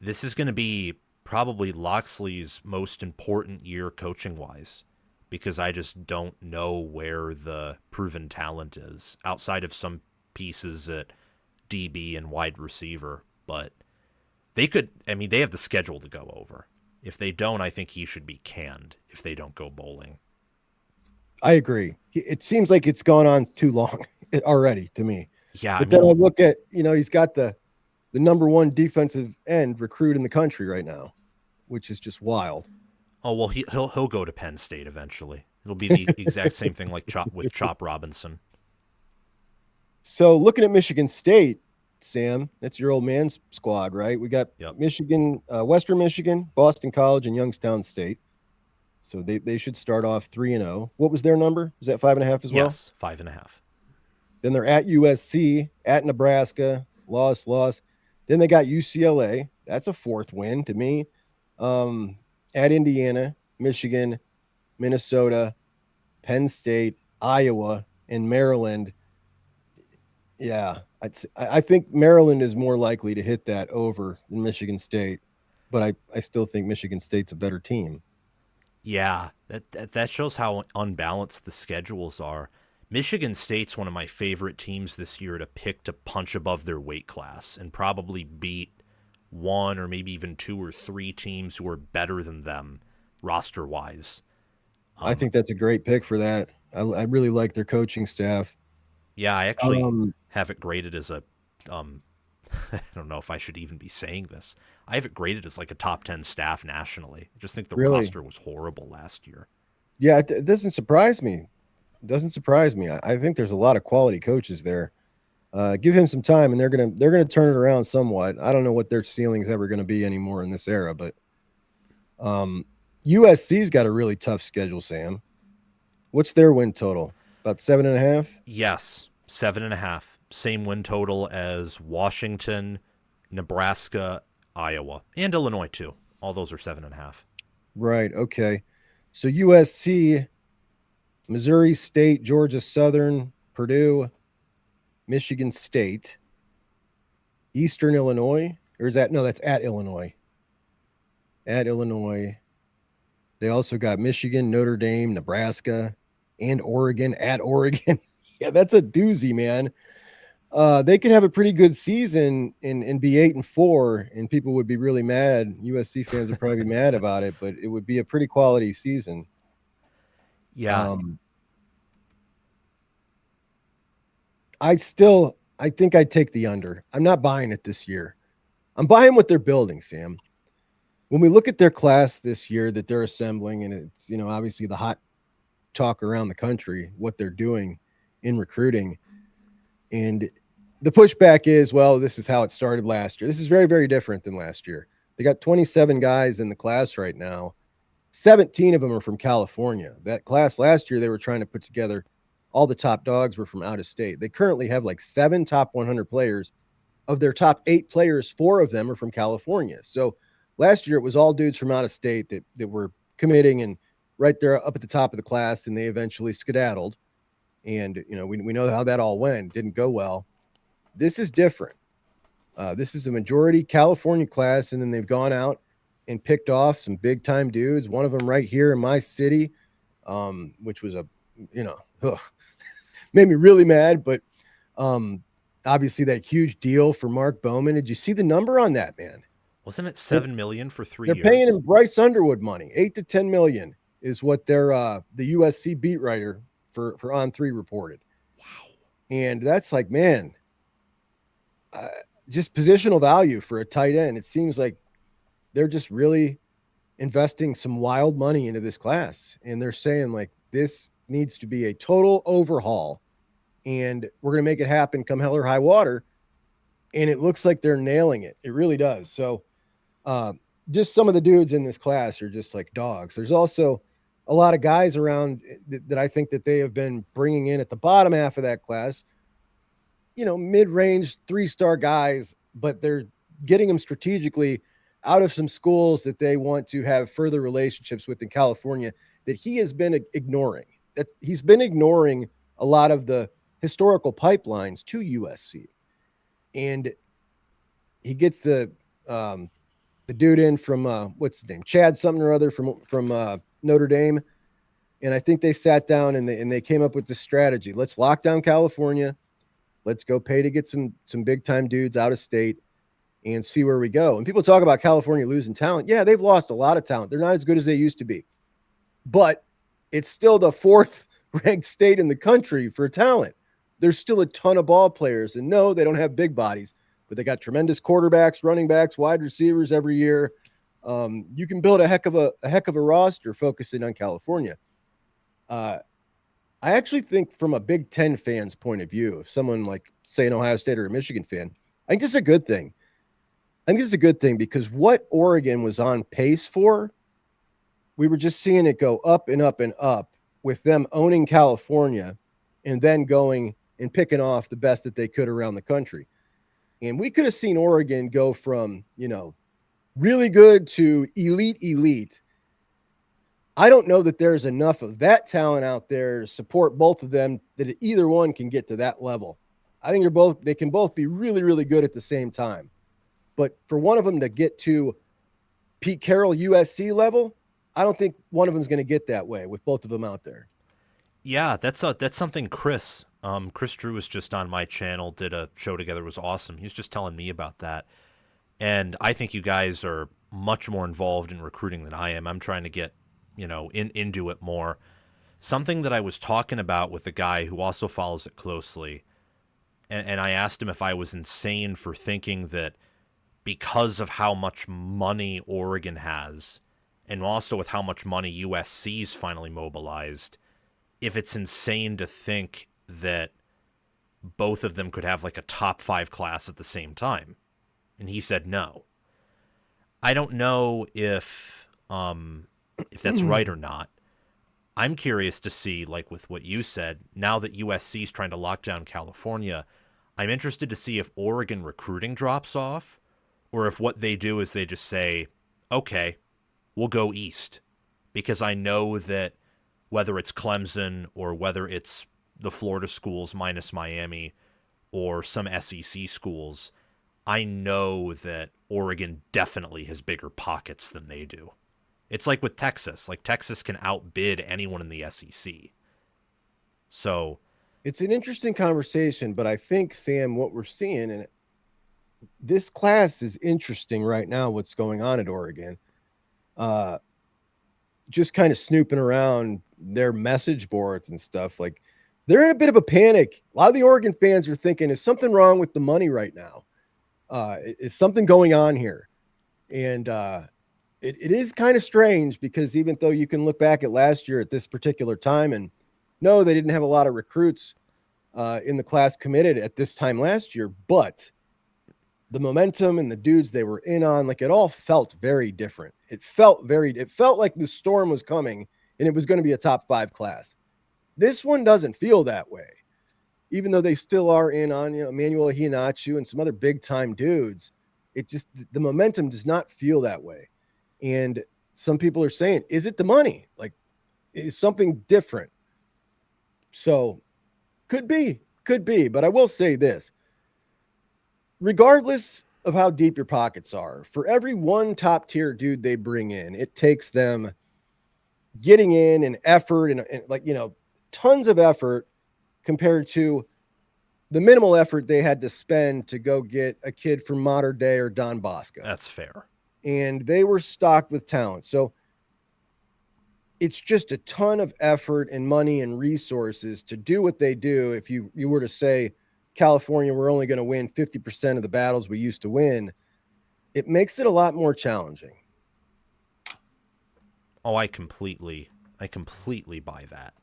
this is going to be probably Loxley's most important year coaching wise, because I just don't know where the proven talent is outside of some pieces at DB and wide receiver. But they could, I mean, they have the schedule to go over. If they don't, I think he should be canned if they don't go bowling. I agree. It seems like it's gone on too long already to me. Yeah, But then I look at, he's got the number one defensive end recruit in the country right now, which is just wild. Oh, well, he'll go to Penn State eventually. It'll be the exact same thing like with Chop Robinson. So looking at Michigan State, Sam, that's your old man's squad, right? We got Michigan, Western Michigan, Boston College, and Youngstown State. So they should start off 3-0. What was their number? Was that 5.5 as well? Yes, 5.5. Then they're at USC, at Nebraska, loss. Then they got UCLA. That's a fourth win to me. At Indiana, Michigan, Minnesota, Penn State, Iowa, and Maryland. Yeah, I think Maryland is more likely to hit that over than Michigan State, but I still think Michigan State's a better team. Yeah, that shows how unbalanced the schedules are. Michigan State's one of my favorite teams this year to pick to punch above their weight class and probably beat one or maybe even two or three teams who are better than them roster-wise. I think that's a great pick for that. I really like their coaching staff. Yeah, I actually have it graded as a I don't know if I should even be saying this. I have it graded as like a top 10 staff nationally. I just think the roster was horrible last year. Yeah, it doesn't surprise me. It doesn't surprise me. I think there's a lot of quality coaches there. Give him some time, and they're gonna turn it around somewhat. I don't know what their ceiling's ever going to be anymore in this era, but USC's got a really tough schedule. Sam, what's their win total? About 7.5. Yes, 7.5. Same win total as Washington, Nebraska, Iowa, and Illinois too. All those are 7.5. Right. Okay. So USC, Missouri State, Georgia Southern, Purdue, Michigan State, Eastern Illinois, or is that that's at Illinois. At Illinois. They also got Michigan, Notre Dame, Nebraska, and Oregon at Oregon. Yeah, that's a doozy, man. They could have a pretty good season and be 8-4, and people would be really mad. USC fans would probably be mad about it, but it would be a pretty quality season. Yeah. I think I'd take the under. I'm not buying it this year. I'm buying what they're building, Sam. When we look at their class this year that they're assembling, and it's, obviously the hot talk around the country, what they're doing in recruiting. And the pushback is, well, this is how it started last year. This is very, very different than last year. They got 27 guys in the class right now. 17 of them are from California. That class last year, they were trying to put together, all the top dogs were from out of state. They currently have like 7 top 100 players. Of their top 8 players, 4 of them are from California. So Last year, it was all dudes from out of state that were committing and right there up at the top of the class, and they eventually skedaddled. And, we know how that all went. Didn't go well. This is different. This is a majority California class, and then they've gone out and picked off some big time dudes. One of them right here in my city, which was made me really mad. But obviously that huge deal for Mark Bowman. Did you see the number on that, man? Wasn't it $7 million for 3 They're years? paying him Bryce Underwood money. 8 to 10 million is what their the USC beat writer for On3 reported. Wow. And that's like, man, just positional value for a tight end. It seems like they're just really investing some wild money into this class. And they're saying, like, this needs to be a total overhaul. And we're going to make it happen come hell or high water. And it looks like they're nailing it. It really does. So just some of the dudes in this class are just like dogs. There's also a lot of guys around that I think that they have been bringing in at the bottom half of that class, mid-range 3-star guys, but they're getting them strategically out of some schools that they want to have further relationships with in California that he has been ignoring. That he's been ignoring a lot of the historical pipelines to USC. And he gets the dude in from what's his name, Chad something or other from Notre Dame, and I think they sat down and they came up with this strategy. Let's lock down California. Let's go pay to get some big time dudes out of state and see where we go. And people talk about California losing talent. Yeah, they've lost a lot of talent. They're not as good as they used to be, but it's still the 4th ranked state in the country for talent. There's still a ton of ball players, and no, they don't have big bodies, but they got tremendous quarterbacks, running backs, wide receivers every year. You can build a heck of a roster focusing on California. I actually think from a Big Ten fan's point of view, if someone like, say, an Ohio State or a Michigan fan, I think this is a good thing. I think this is a good thing because what Oregon was on pace for, we were just seeing it go up and up and up with them owning California and then going and picking off the best that they could around the country. And we could have seen Oregon go from, really good to elite. I don't know that there's enough of that talent out there to support both of them that either one can get to that level. I think they can both be really, really good at the same time. But for one of them to get to Pete Carroll USC level, I don't think one of them is going to get that way with both of them out there. Yeah, that's something Chris Drew was just on my channel, did a show together. It was awesome. He was just telling me about that. And I think you guys are much more involved in recruiting than I am. I'm trying to get, into it more. Something that I was talking about with a guy who also follows it closely, and I asked him if I was insane for thinking that because of how much money Oregon has, and also with how much money USC's finally mobilized, if it's insane to think that both of them could have like a top 5 class at the same time. And he said no. I don't know if that's right or not. I'm curious to see, like with what you said, now that USC is trying to lock down California, I'm interested to see if Oregon recruiting drops off or if what they do is they just say, okay, we'll go east. Because I know that whether it's Clemson or whether it's the Florida schools minus Miami or some SEC schools, I know that Oregon definitely has bigger pockets than they do. It's like with Texas. Like Texas can outbid anyone in the SEC. So it's an interesting conversation, but I think, Sam, what we're seeing, and this class is interesting right now, what's going on at Oregon. Just kind of snooping around their message boards and stuff. Like, they're in a bit of a panic. A lot of the Oregon fans are thinking, is something wrong with the money right now? Is something going on here? And it is kind of strange because even though you can look back at last year at this particular time and no, they didn't have a lot of recruits in the class committed at this time last year, but the momentum and the dudes they were in on, like, it all felt very different. It felt like the storm was coming and it was going to be a top 5 class. This one doesn't feel that way, even though they still are in on, Emmanuel Iheanacho and some other big time dudes. It just, the momentum does not feel that way. And some people are saying, is it the money? Like, is something different? So could be. But I will say this, regardless of how deep your pockets are, for every one top tier dude they bring in, it takes them getting in and effort and like, tons of effort compared to the minimal effort they had to spend to go get a kid from Modern Day or Don Bosco. That's fair. And they were stocked with talent. So it's just a ton of effort and money and resources to do what they do. If you were to say, California, we're only going to win 50% of the battles we used to win, it makes it a lot more challenging. Oh, I completely buy that.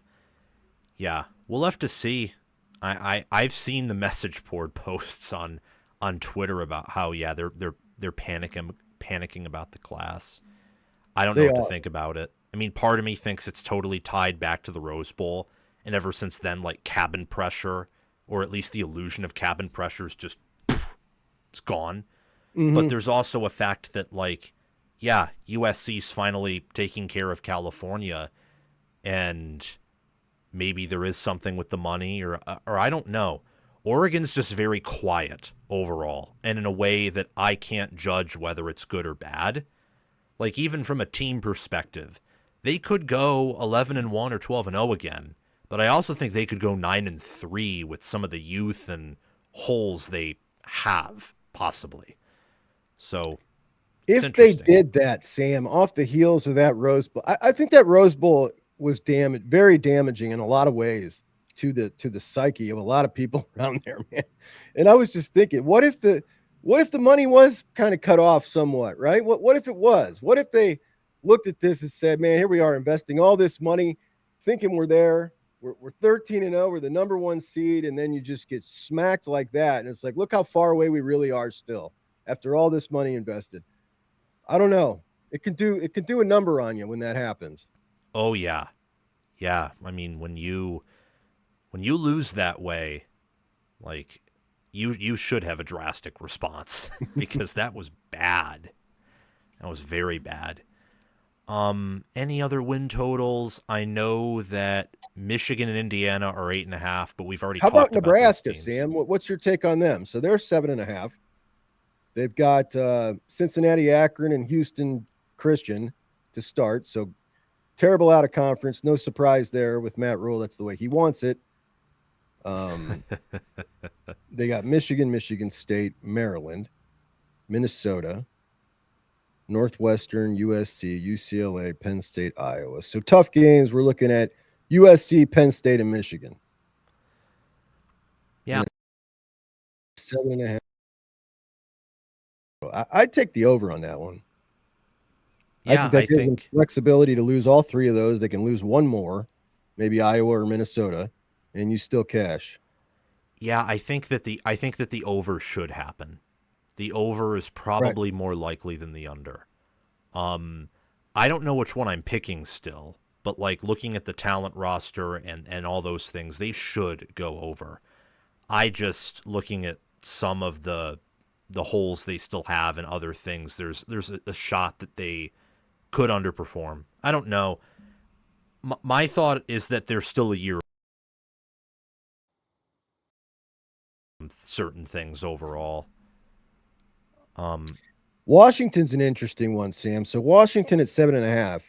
Yeah, we'll have to see. I've seen the message board posts on Twitter about how they're panicking about the class. I don't know what to think about it. I mean, part of me thinks it's totally tied back to the Rose Bowl, and ever since then, like, cabin pressure, or at least the illusion of cabin pressure, is just it's gone. Mm-hmm. But there's also a fact that, like, yeah, USC's finally taking care of California, and maybe there is something with the money, or I don't know. Oregon's just very quiet overall, and in a way that I can't judge whether it's good or bad. Like, even from a team perspective, they could go 11-1 or 12-0 again, but I also think they could go 9-3 with some of the youth and holes they have, possibly. So, if they did that, Sam, off the heels of that Rose Bowl, I think that Rose Bowl was very damaging in a lot of ways to the psyche of a lot of people around there, man. And I was just thinking, what if the money was kind of cut off somewhat, right? What if it was? What if they looked at this and said, man, here we are investing all this money, thinking we're there. We're 13-0, we're the number one seed, and then you just get smacked like that. And it's like, look how far away we really are still after all this money invested. I don't know. It could do a number on you when that happens. Oh yeah. Yeah. I mean, when you lose that way, like, you should have a drastic response because that was bad. That was very bad. Any other win totals? I know that Michigan and Indiana are 8.5, but we've already talked about Nebraska, Sam? What's your take on them? So they're 7.5. They've got Cincinnati, Akron, and Houston Christian to start. So terrible out of conference. No surprise there with Matt Rule. That's the way he wants it. They got Michigan, Michigan State, Maryland, Minnesota, Northwestern, USC, UCLA, Penn State, Iowa. So tough games. We're looking at USC, Penn State, and Michigan. Yeah. 7.5. I'd take the over on that one. Yeah, I think flexibility to lose all three of those. They can lose one more, maybe Iowa or Minnesota, and you still cash. Yeah, I think that the over should happen. The over is probably more likely than the under. I don't know which one I'm picking still, but, like, looking at the talent roster and all those things, they should go over. I just, looking at some of the holes they still have and other things, there's a shot that they could underperform. I don't know. My thought is that there's still a year certain things overall. Washington's an interesting one, Sam. So Washington at 7.5.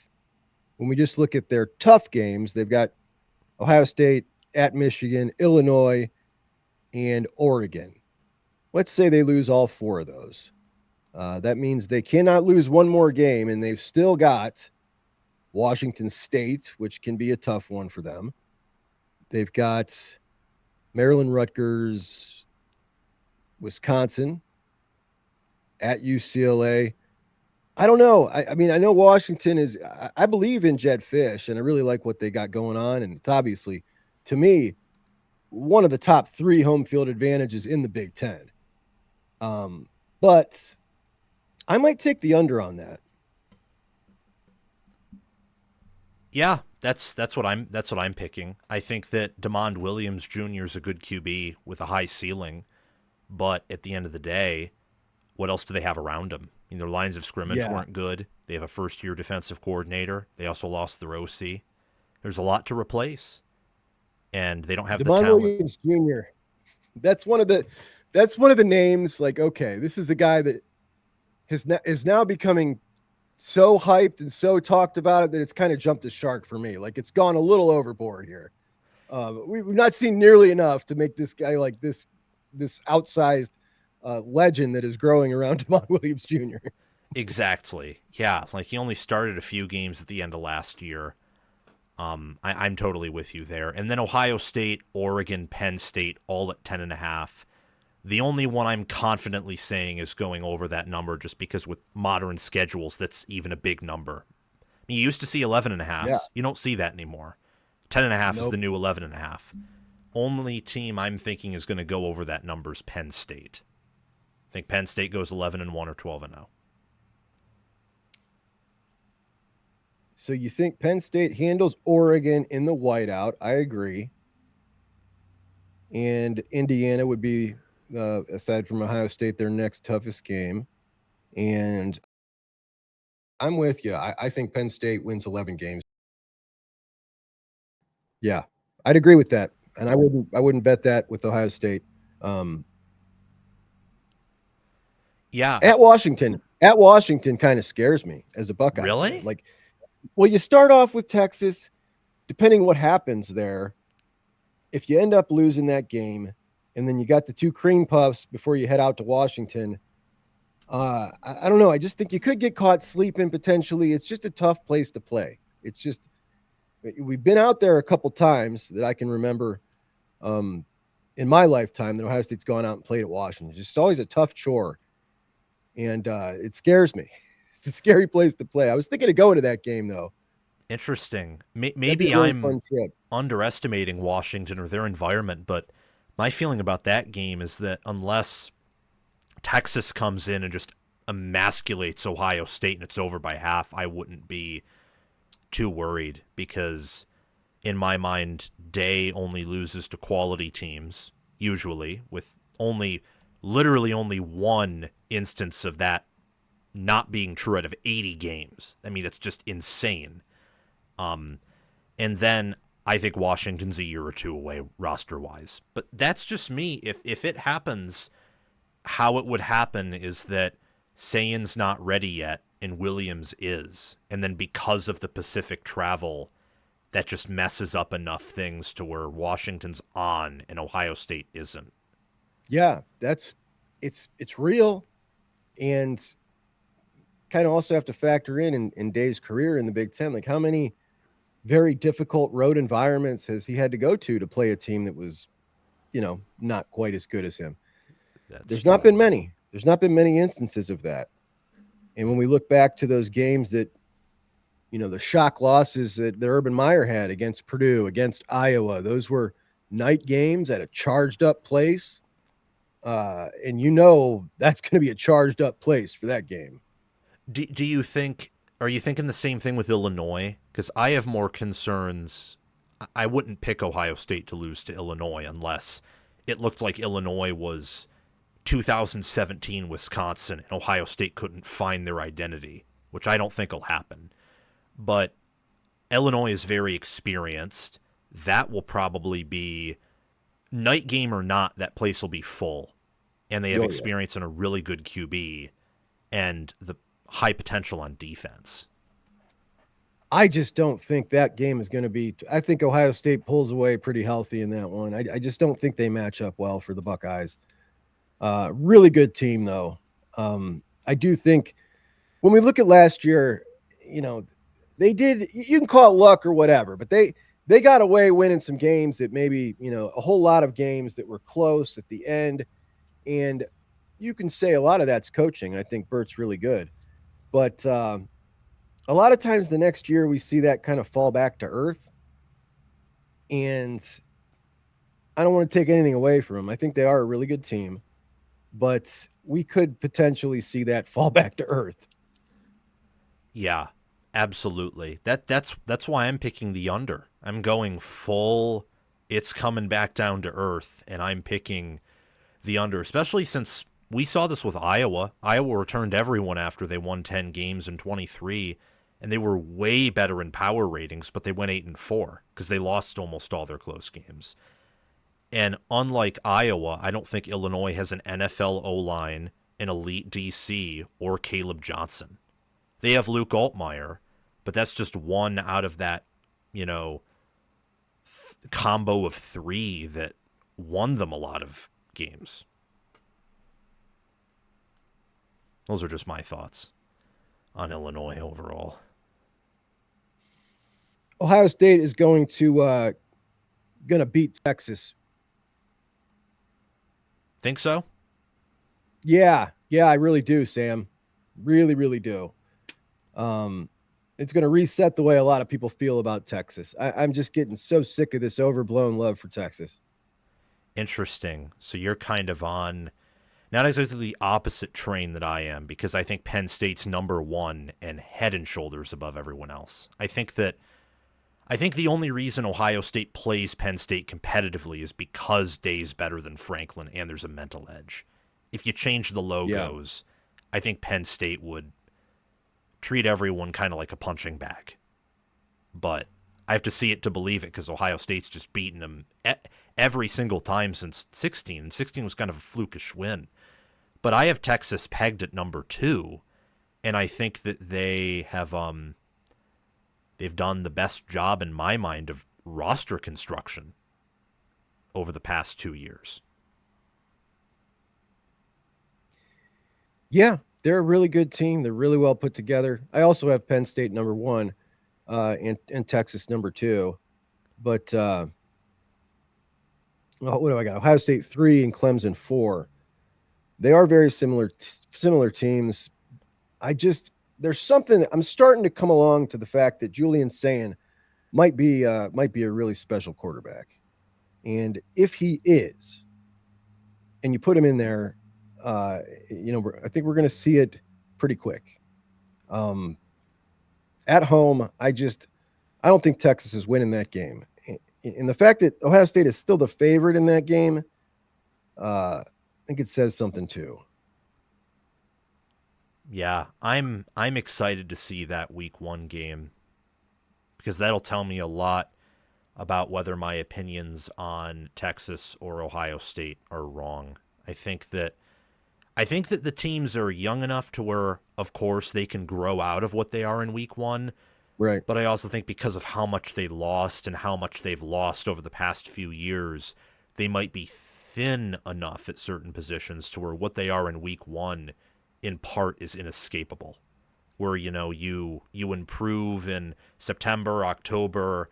When we just look at their tough games, they've got Ohio State, at Michigan, Illinois, and Oregon. Let's say they lose all four of those. That means they cannot lose one more game, and they've still got Washington State, which can be a tough one for them. They've got Maryland, Rutgers, Wisconsin, at UCLA. I don't know. I mean, I know Washington is, I believe in Jed Fish, and I really like what they got going on. And it's obviously, to me, one of the top 3 home field advantages in the Big Ten. But I might take the under on that. Yeah, that's what I'm picking. I think that DeMond Williams Jr. is a good QB with a high ceiling, but at the end of the day, what else do they have around them? I mean, their lines of scrimmage Yeah. weren't good. They have a first-year defensive coordinator. They also lost their OC. There's a lot to replace, and they don't have the Devon talent. Williams Jr. That's one of the names. Like, okay, this is a guy that is now becoming so hyped and so talked about it that it's kind of jumped the shark for me. Like, it's gone a little overboard here. We've not seen nearly enough to make this guy like this outsized legend that is growing around Devon Williams Jr. Exactly. Yeah, like he only started a few games at the end of last year. I'm totally with you there. And then Ohio State, Oregon, Penn State, all at 10.5. The only one I'm confidently saying is going over that number just because with modern schedules, that's even a big number. I mean, you used to see 11.5. Yeah. You don't see that anymore. 10.5 is Nope. the new 11.5. Only team I'm thinking is going to go over that number is Penn State. I think Penn State goes 11-1 or 12-0. So you think Penn State handles Oregon in the whiteout? I agree. And Indiana would be, aside from Ohio State, their next toughest game. And I'm with you. I think Penn State wins 11 games. Yeah, I'd agree with that. And I wouldn't bet that with Ohio State. Um, Yeah. at Washington kind of scares me as a Buckeye Really? fan. Like, well, you start off with Texas, depending what happens there. If you end up losing that game, and then you got the two cream puffs before you head out to Washington, I don't know. I just think you could get caught sleeping potentially. It's just a tough place to play. It's just we've been out there a couple times that I can remember in my lifetime that Ohio State's gone out and played at Washington. It's just always a tough chore, and it scares me. It's a scary place to play. I was thinking of going to that game though. Interesting. That'd be Maybe a really I'm fun trip. underestimating Washington or their environment, but my feeling about that game is that unless Texas comes in and just emasculates Ohio State and it's over by half, I wouldn't be too worried because in my mind, Day only loses to quality teams, usually, with literally only one instance of that not being true out of 80 games. I mean, it's just insane. And then I think Washington's a year or two away roster-wise. But that's just me. If it happens, how it would happen is that Sayan's not ready yet and Williams is. And then because of the Pacific travel, that just messes up enough things to where Washington's on and Ohio State isn't. Yeah, it's real, and kind of also have to factor in Day's career in the Big Ten. Like, how many very difficult road environments has he had to go to play a team that was, not quite as good as him? That's Not true. been many. There's not been many instances of that. And when we look back to those games that, the shock losses that Urban Meyer had against Purdue, against Iowa, those were night games at a charged up place. And that's going to be a charged up place for that game. Do you think, are you thinking the same thing with Illinois? Because I have more concerns. I wouldn't pick Ohio State to lose to Illinois unless it looked like Illinois was 2017 Wisconsin and Ohio State couldn't find their identity, which I don't think will happen. But Illinois is very experienced. That will probably be, night game or not, that place will be full. And they have experience in a really good QB and the high potential on defense. I just don't think that game is going to be. I think Ohio State pulls away pretty healthy in that one. I just don't think they match up well for the Buckeyes. Really good team, though. I do think when we look at last year, they did. You can call it luck or whatever, but they got away winning some games that maybe a whole lot of games that were close at the end, and you can say a lot of that's coaching. I think Bert's really good, but a lot of times the next year we see that kind of fall back to earth, and I don't want to take anything away from them. I think they are a really good team, but we could potentially see that fall back to earth. Yeah, absolutely. That's why I'm picking the under. I'm going full. It's coming back down to earth, and I'm picking the under, especially since we saw this with Iowa. Iowa returned everyone after they won 10 games in 23, and they were way better in power ratings, but they went 8-4 because they lost almost all their close games. And unlike Iowa, I don't think Illinois has an NFL O-line, an elite DC, or Caleb Johnson. They have Luke Altmaier, but that's just one out of that, combo of three that won them a lot of games. Those are just my thoughts on Illinois overall. Ohio State is going to beat Texas. Think so? Yeah, I really do, Sam. Really, really do. It's going to reset the way a lot of people feel about Texas. I'm just getting so sick of this overblown love for Texas. Interesting. So you're kind of on not exactly the opposite train that I am, because I think Penn State's number one and head and shoulders above everyone else. I think the only reason Ohio State plays Penn State competitively is because Day's better than Franklin and there's a mental edge. If you change the logos, I think Penn State would treat everyone kind of like a punching bag. But I have to see it to believe it, because Ohio State's just beaten them every single time since 16. And 16 was kind of a flukish win. But I have Texas pegged at number 2, and I think that they have they've done the best job in my mind of roster construction over the past 2 years. Yeah, they're a really good team. They're really well put together. I also have Penn State number 1 and Texas number 2. But what do I got? Ohio State 3 and Clemson 4. They are very similar teams. There's something I'm starting to come along to the fact that Julian Sayin might be a really special quarterback. And if he is, and you put him in there, I think we're going to see it pretty quick. At home, I don't think Texas is winning that game. And the fact that Ohio State is still the favorite in that game, I think it says something too. Yeah, I'm excited to see that week 1 game, because that'll tell me a lot about whether my opinions on Texas or Ohio State are wrong. I think that the teams are young enough to where, of course, they can grow out of what they are in week 1. Right. But I also think because of how much they lost and how much they've lost over the past few years, they might be thin enough at certain positions to where what they are in week 1 in part is inescapable. Where, you improve in September, October,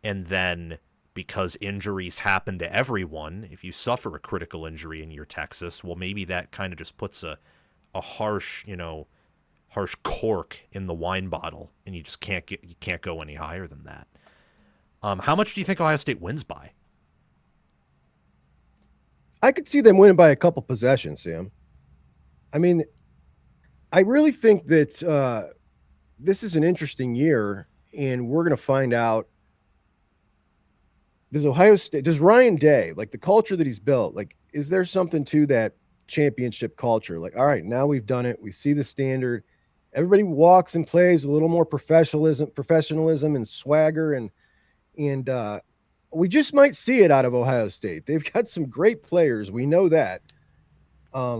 and then because injuries happen to everyone, if you suffer a critical injury in your Texas, well, maybe that kind of just puts a harsh cork in the wine bottle, and you just can't go any higher than that. How much do you think Ohio State wins by? I could see them winning by a couple possessions, Sam. I mean, I really think that this is an interesting year, and we're going to find out. Does Ryan Day, like the culture that he's built, like, is there something to that championship culture? Like, all right, now we've done it. We see the standard. Everybody walks and plays with a little more professionalism and swagger. And we just might see it out of Ohio State. They've got some great players. We know that. A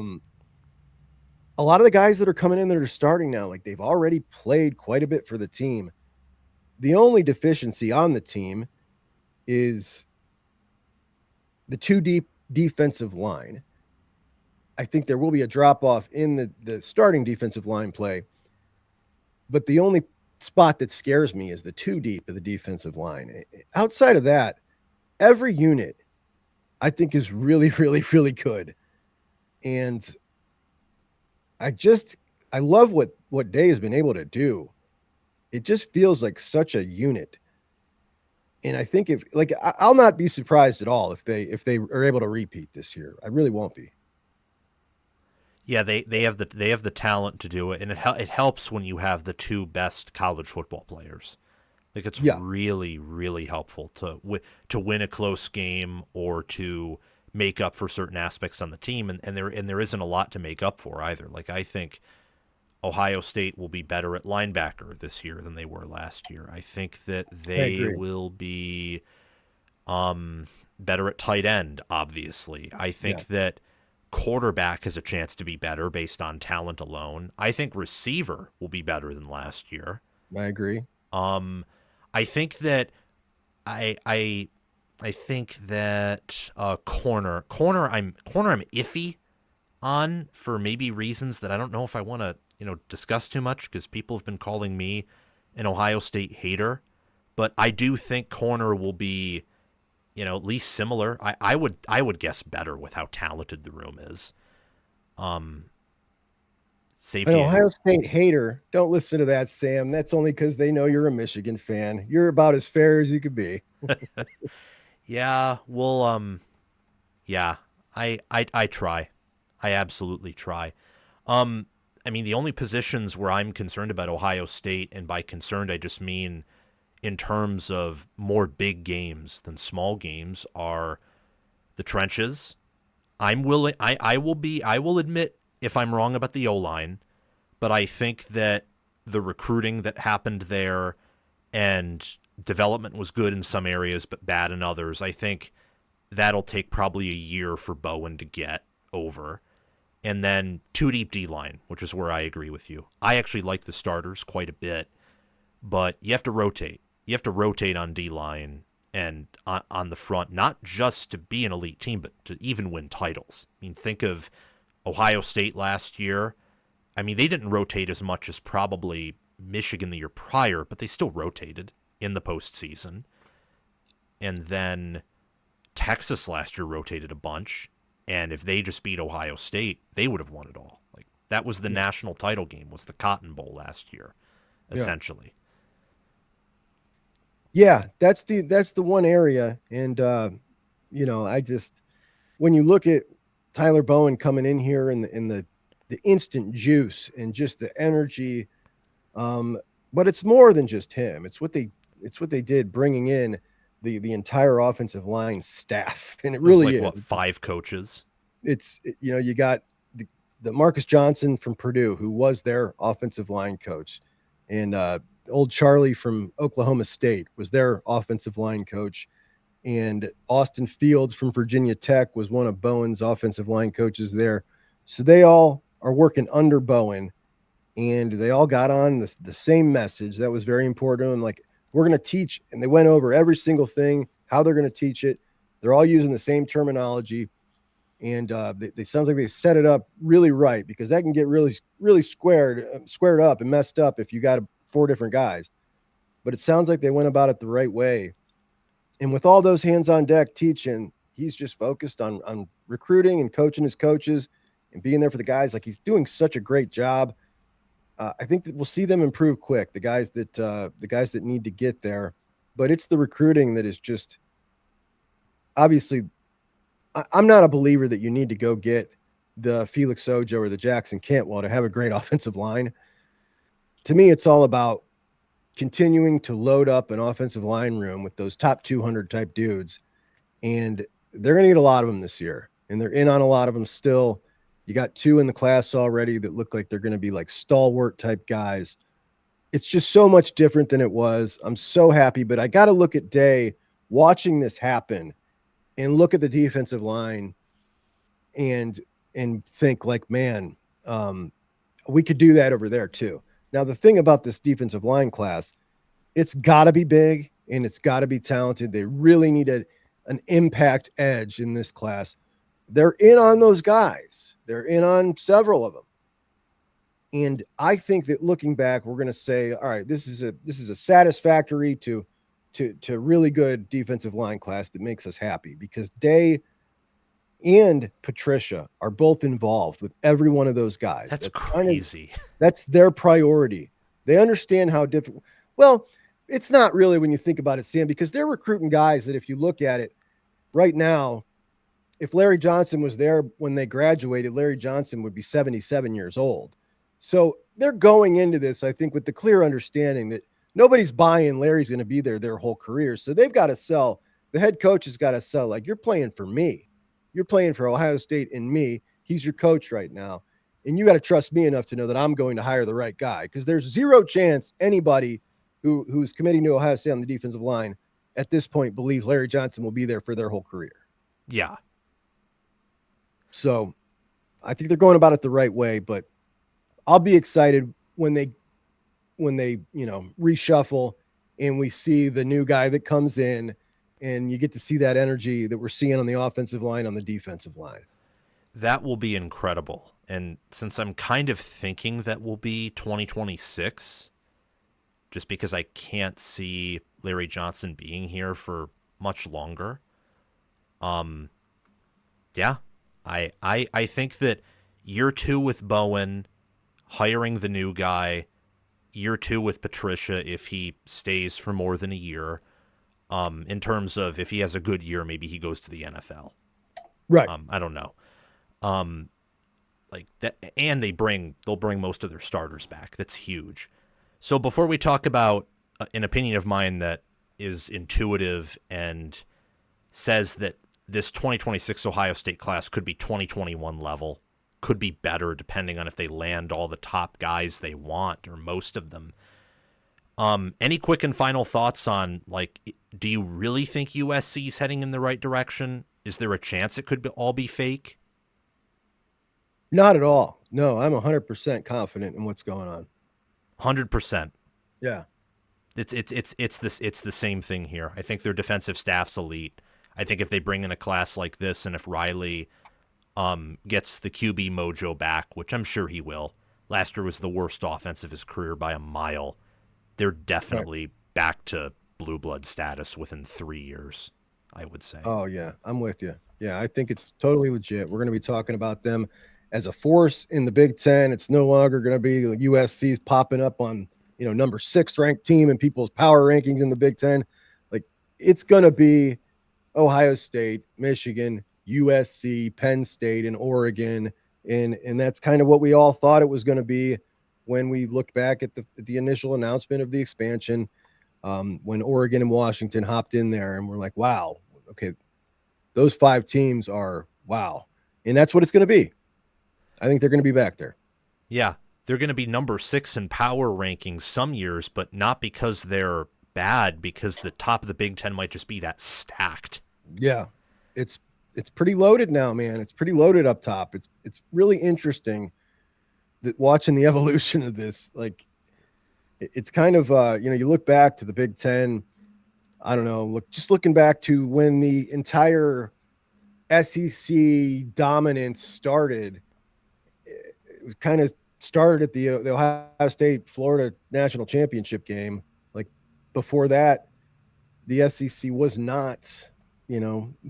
lot of the guys that are coming in that are starting now, like, they've already played quite a bit for the team. The only deficiency on the team is the 2 deep defensive line. I think there will be a drop-off in the starting defensive line play. But the only spot that scares me is the 2 deep of the defensive line. Outside of that, every unit I think is really, really, really good. And I love what Day has been able to do. It just feels like such a unit. And I think I'll not be surprised at all if they are able to repeat this year. I really won't be. Yeah, they have the talent to do it, and it helps when you have the 2 best college football players. Like, it's really, really helpful to win a close game or to make up for certain aspects on the team, and there isn't a lot to make up for either. Like, I think Ohio State will be better at linebacker this year than they were last year. I think that I they agree. will be better at tight end, obviously. I Yeah, think that quarterback has a chance to be better based on talent alone. I think receiver will be better than last year. I agree. Um, I think that I I I think that corner I'm iffy on for maybe reasons that I don't know if I want to discuss too much because people have been calling me an Ohio State hater, but I do think corner will be at least similar. I would guess better with how talented the room is. Um, An Safety. Ohio State hater, don't listen to that, Sam. That's only because they know you're a Michigan fan. You're about as fair as you could be. Yeah, well, yeah, I try. I absolutely try. Um, I mean, the only positions where I'm concerned about Ohio State, and by concerned I just mean in terms of more big games than small games, are the trenches. I'm willing. I will admit if I'm wrong about the O line, but I think that the recruiting that happened there and development was good in some areas but bad in others. I think that'll take probably a year for Bowen to get over. And then two deep D line, which is where I agree with you. I actually like the starters quite a bit, but you have to rotate. You have to rotate on D line and on the front, not just to be an elite team, but to even win titles. I mean, think of Ohio State last year. I mean, they didn't rotate as much as probably Michigan the year prior, but they still rotated in the postseason. And then Texas last year rotated a bunch. And if they just beat Ohio State, they would have won it all. Like, that was the national title game, was the Cotton Bowl last year, Yeah. essentially. Yeah, that's the one area. And I just when you look at Tyler Bowen coming in here and the instant juice and just the energy, um, but it's more than just him. It's what they did bringing in the entire offensive line staff, and it It was really like, is. what, five coaches? You got the Marcus Johnson from Purdue, who was their offensive line coach, and old Charlie from Oklahoma State was their offensive line coach, and Austin Fields from Virginia Tech was one of Bowen's offensive line coaches there. So they all are working under Bowen, and they all got on the same message. That was very important. And like, we're going to teach, and they went over every single thing, how they're going to teach it. They're all using the same terminology, and they sounds like they set it up really right, because that can get really really squared up and messed up if you got four different guys. But it sounds like they went about it the right way, and with all those hands on deck teaching, he's just focused on recruiting and coaching his coaches and being there for the guys. Like, he's doing such a great job. I think that we'll see them improve quick. The guys that need to get there, but it's the recruiting that is just obviously. I'm not a believer that you need to go get the Felix Ojo or the Jackson Cantwell to have a great offensive line. To me, it's all about continuing to load up an offensive line room with those top 200 type dudes, and they're going to get a lot of them this year, and they're in on a lot of them still. You got two in the class already that look like they're going to be like stalwart type guys. It's just so much different than it was. I'm so happy, but I got to look at Day watching this happen and look at the defensive line and think like, man, we could do that over there too. Now, the thing about this defensive line class, it's got to be big and it's got to be talented. They really need an impact edge in this class. They're in on those guys. They're in on several of them. And I think that looking back, we're going to say, all right, this is a satisfactory to really good defensive line class that makes us happy, because Day and Patricia are both involved with every one of those guys. That's crazy. That's their priority. They understand how different. Well, it's not really when you think about it, Sam, because they're recruiting guys that, if you look at it right now, if Larry Johnson was there when they graduated, Larry Johnson would be 77 years old. So they're going into this, I think, with the clear understanding that nobody's buying Larry's going to be there their whole career. So they've got to sell. The head coach has got to sell, like, you're playing for me. You're playing for Ohio State and me. He's your coach right now. And you got to trust me enough to know that I'm going to hire the right guy, because there's zero chance anybody who's committing to Ohio State on the defensive line at this point believes Larry Johnson will be there for their whole career. Yeah. So I think they're going about it the right way, but I'll be excited when they reshuffle and we see the new guy that comes in, and you get to see that energy that we're seeing on the offensive line, on the defensive line. That will be incredible. And since I'm kind of thinking that will be 2026, just because I can't see Larry Johnson being here for much longer, yeah, I think that year 2 with Bowen, hiring the new guy, year 2 with Patricia, if he stays for more than a year, in terms of if he has a good year, maybe he goes to the NFL. Right. I don't know. Like that, and they'll bring most of their starters back. That's huge. So before we talk about an opinion of mine that is intuitive and says that this 2026 Ohio State class could be 2021 level, could be better depending on if they land all the top guys they want or most of them. Any quick and final thoughts on, like, do you really think USC is heading in the right direction? Is there a chance it could all be fake? Not at all. No, I'm 100% confident in what's going on. 100%. Yeah. It's the same thing here. I think their defensive staff's elite. I think if they bring in a class like this, and if Riley gets the QB mojo back, which I'm sure he will. Last year was the worst offense of his career by a mile. They're definitely back to blue blood status within 3 years, I would say. Oh, yeah. I'm with you. Yeah, I think it's totally legit. We're going to be talking about them as a force in the Big Ten. It's no longer going to be like USC's popping up on, number 6 ranked team in people's power rankings in the Big Ten. Like, it's going to be Ohio State, Michigan, USC, Penn State, and Oregon. And that's kind of what we all thought it was going to be when we looked back at the initial announcement of the expansion, when Oregon and Washington hopped in there, and we're like, wow, okay, those 5 teams are wow. And that's what it's going to be. I think they're going to be back there. Yeah, they're going to be number 6 in power rankings some years, but not because they're bad, because the top of the Big Ten might just be that stacked. Yeah, it's pretty loaded now, man. It's pretty loaded up top. It's really interesting that watching the evolution of this. Like, it's kind of you look back to the Big Ten. I don't know. Looking back to when the entire SEC dominance started. It was kind of started at the Ohio State Florida national championship game. Like, before that, the SEC was not,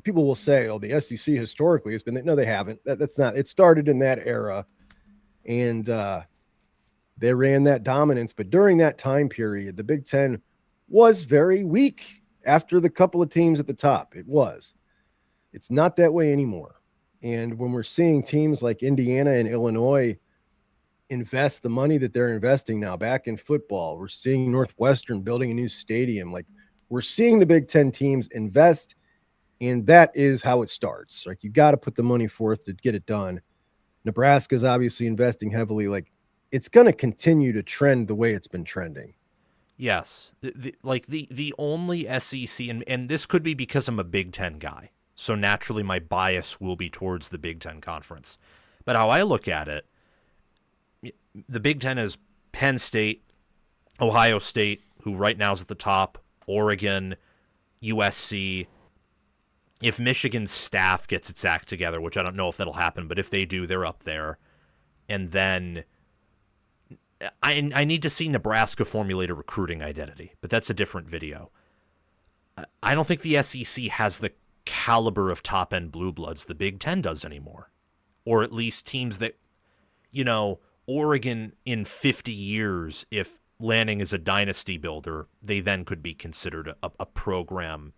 people will say, oh, the SEC historically has been, no, they haven't. That's not, it started in that era, and they ran that dominance. But during that time period, the Big Ten was very weak after the couple of teams at the top. It's not that way anymore. And when we're seeing teams like Indiana and Illinois invest the money that they're investing now back in football, we're seeing Northwestern building a new stadium. Like, we're seeing the Big Ten teams invest, and that is how it starts. Like, you got to put the money forth to get it done. Nebraska's obviously investing heavily. Like, it's going to continue to trend the way it's been trending. Yes. The only SEC, and this could be because I'm a Big Ten guy, so naturally my bias will be towards the Big Ten Conference. But how I look at it, the Big Ten is Penn State, Ohio State, who right now is at the top, Oregon, USC. If Michigan's staff gets its act together, which I don't know if that'll happen, but if they do, they're up there. And then I need to see Nebraska formulate a recruiting identity, but that's a different video. I don't think the SEC has the caliber of top-end blue bloods the Big Ten does anymore. Or at least teams that, Oregon in 50 years, if Lanning is a dynasty builder, they then could be considered a program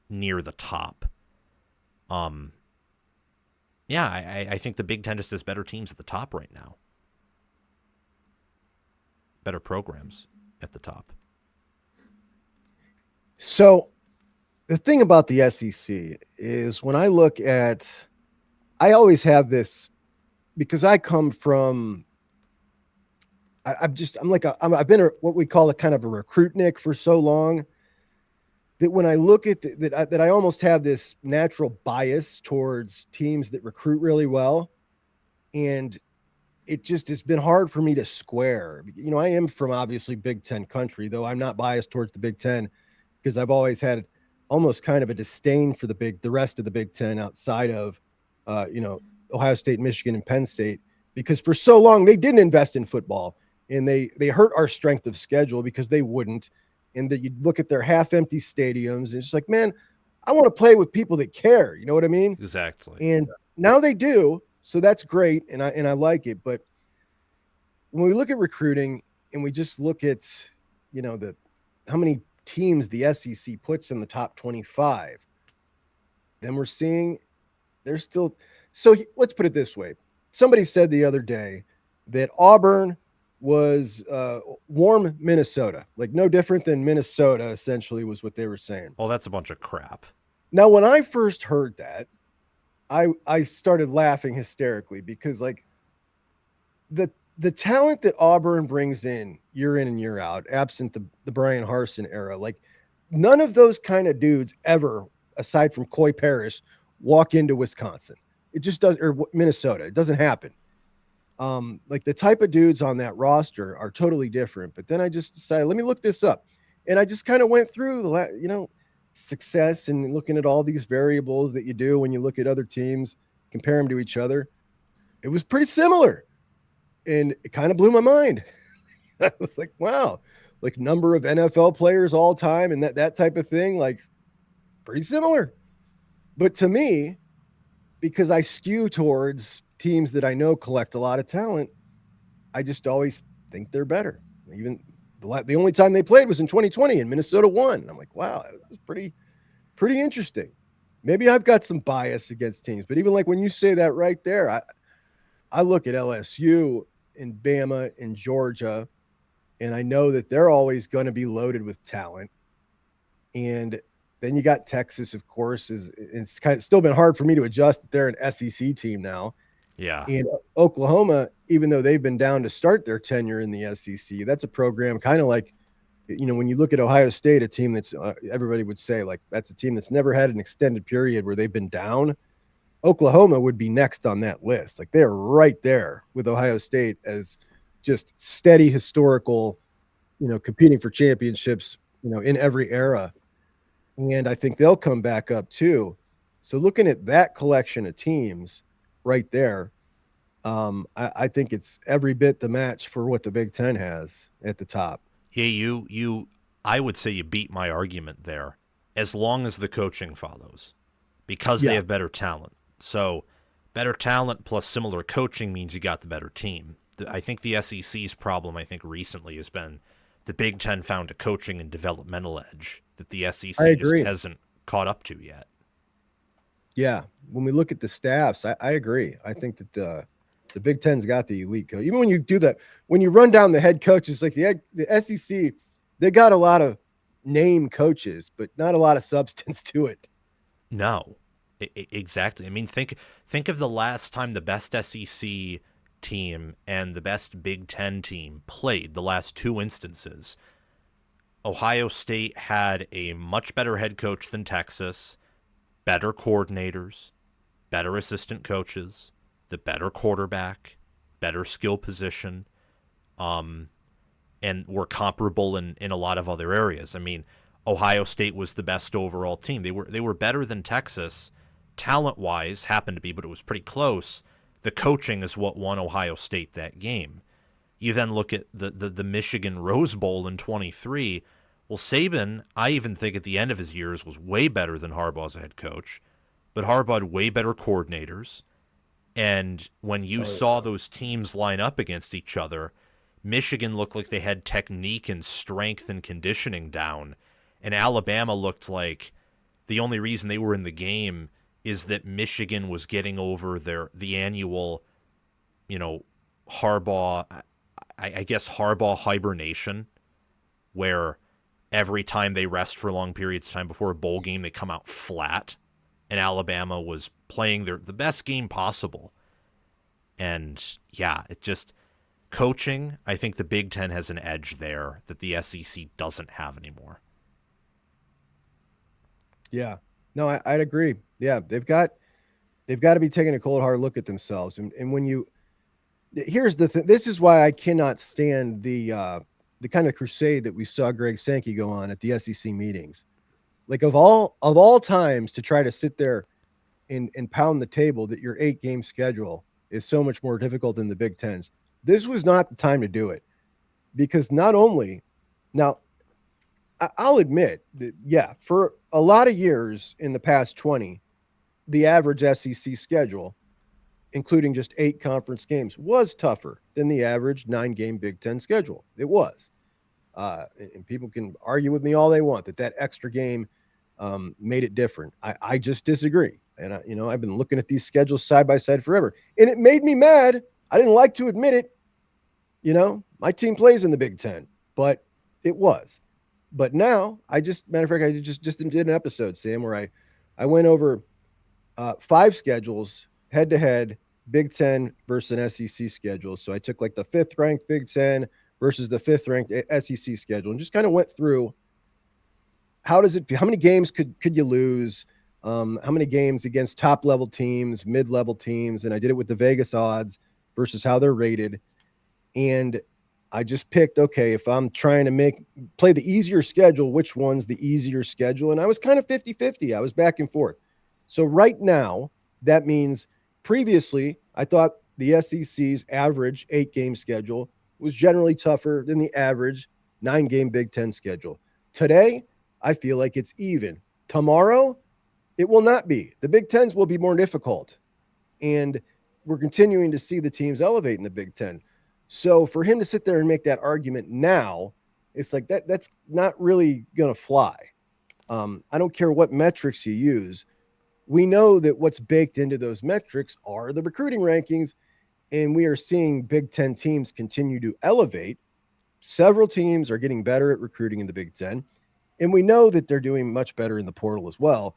near the top. I think the Big Ten just has better teams at the top right now. Better programs at the top. So the thing about the SEC is when I look at I always have this because I come from. I've been what we call a kind of a recruitnik for so long that when I look at that I almost have this natural bias towards teams that recruit really well, and it just has been hard for me to square. You know, I am from obviously Big Ten country, though I'm not biased towards the Big Ten because I've always had almost kind of a disdain for the rest of the Big Ten outside of, you know, Ohio State, Michigan, and Penn State, because for so long they didn't invest in football and they hurt our strength of schedule because they wouldn't. And that you look at their half-empty stadiums and it's just like, man, I want to play with people that care. You know what I mean? Exactly. And now they do. So that's great. And I like it. But when we look at recruiting and we just look at, you know, how many teams the SEC puts in the top 25, then we're seeing there's still. So let's put it this way. Somebody said the other day that Auburn was warm Minnesota, like no different than Minnesota, essentially, was what they were saying. Oh, that's a bunch of crap. Now, when I first heard that, I started laughing hysterically because like the talent that Auburn brings in and year out, absent the Brian Harsin era, like none of those kind of dudes ever, aside from Coy Parrish, walk into Wisconsin. It just does, or Minnesota. It doesn't happen. Like the type of dudes on that roster are totally different. But then I just decided, let me look this up, and I just kind of went through success and looking at all these variables that you do when you look at other teams, compare them to each other. It was pretty similar. And it kind of blew my mind. I was like, wow, like number of NFL players all time and that type of thing, like pretty similar. But to me, because I skew towards teams that I know collect a lot of talent, I just always think they're better. Even the only time they played was in 2020 and Minnesota won. I'm like, wow, that was pretty interesting. Maybe I've got some bias against teams, but even like when you say that right there, I look at LSU and Bama and Georgia, and I know that they're always going to be loaded with talent. And then you got Texas, of course, it's kind of still been hard for me to adjust that they're an SEC team now. Yeah. And Oklahoma, even though they've been down to start their tenure in the SEC, that's a program kind of like, you know, when you look at Ohio State, a team that's everybody would say like that's a team that's never had an extended period where they've been down. Oklahoma would be next on that list. Like they're right there with Ohio State as just steady historical, you know, competing for championships, you know, in every era. And I think they'll come back up too. So looking at that collection of teams right there, I think it's every bit the match for what the Big Ten has at the top. Yeah, I would say you beat my argument there, as long as the coaching follows, because they have better talent. So better talent plus similar coaching means you got the better team. I think the SEC's problem, recently has been the Big Ten found a coaching and developmental edge that the SEC just hasn't caught up to yet. Yeah. When we look at the staffs, I agree. I think that the Big Ten's got the elite coach. Even when you do that, when you run down the head coaches, like the SEC, they got a lot of name coaches, but not a lot of substance to it. No. Exactly. I mean, think of the last time the best SEC team and the best Big Ten team played, the last two instances. Ohio State had a much better head coach than Texas, better coordinators, better assistant coaches, the better quarterback, better skill position, and were comparable in a lot of other areas. I mean, Ohio State was the best overall team. They were better than Texas, talent-wise, happened to be, but it was pretty close. The coaching is what won Ohio State that game. You then look at the Michigan Rose Bowl in 23. Well, Saban, I even think at the end of his years, was way better than Harbaugh as a head coach, but Harbaugh had way better coordinators. And when you saw those teams line up against each other, Michigan looked like they had technique and strength and conditioning down, and Alabama looked like the only reason they were in the game is that Michigan was getting over the annual, Harbaugh, I guess Harbaugh hibernation, where every time they rest for long periods of time before a bowl game, they come out flat and Alabama was playing the best game possible. And yeah, it just coaching, I think the Big Ten has an edge there that the SEC doesn't have anymore. Yeah, no, I'd agree. Yeah, they've got to be taking a cold hard look at themselves. And when you here's the thing, this is why I cannot stand the kind of crusade that we saw Greg Sankey go on at the SEC meetings. Like of all times to try to sit there and pound the table that your 8-game schedule is so much more difficult than the Big Tens. This was not the time to do it, because not only now I'll admit that, yeah, for a lot of years in the past 20, the average SEC schedule, including just 8 conference games, was tougher than the average 9-game Big Ten schedule. It was. And people can argue with me all they want that extra game made it different. I just disagree. And I've been looking at these schedules side by side forever, and it made me mad. I didn't like to admit it. My team plays in the Big Ten, but it was. But now matter of fact, I just did an episode, Sam, where I went over 5 schedules head to head, Big Ten versus an SEC schedule. So I took like the 5th ranked Big Ten versus the 5th ranked SEC schedule, and just kind of went through how many games could you lose, how many games against top level teams, mid level teams, and I did it with the Vegas odds versus how they're rated. And I just picked, okay, if I'm trying to play the easier schedule, which one's the easier schedule? And I was kind of 50-50. I was back and forth. So right now, that means previously I thought the SEC's average 8-game schedule was generally tougher than the average 9-game Big Ten schedule. Today, I feel like it's even. Tomorrow, it will not be. The Big Tens will be more difficult. And we're continuing to see the teams elevate in the Big Ten. So for him to sit there and make that argument now, it's like that's not really going to fly. I don't care what metrics you use. We know that what's baked into those metrics are the recruiting rankings, and we are seeing Big Ten teams continue to elevate. Several teams are getting better at recruiting in the Big Ten, and we know that they're doing much better in the portal as well.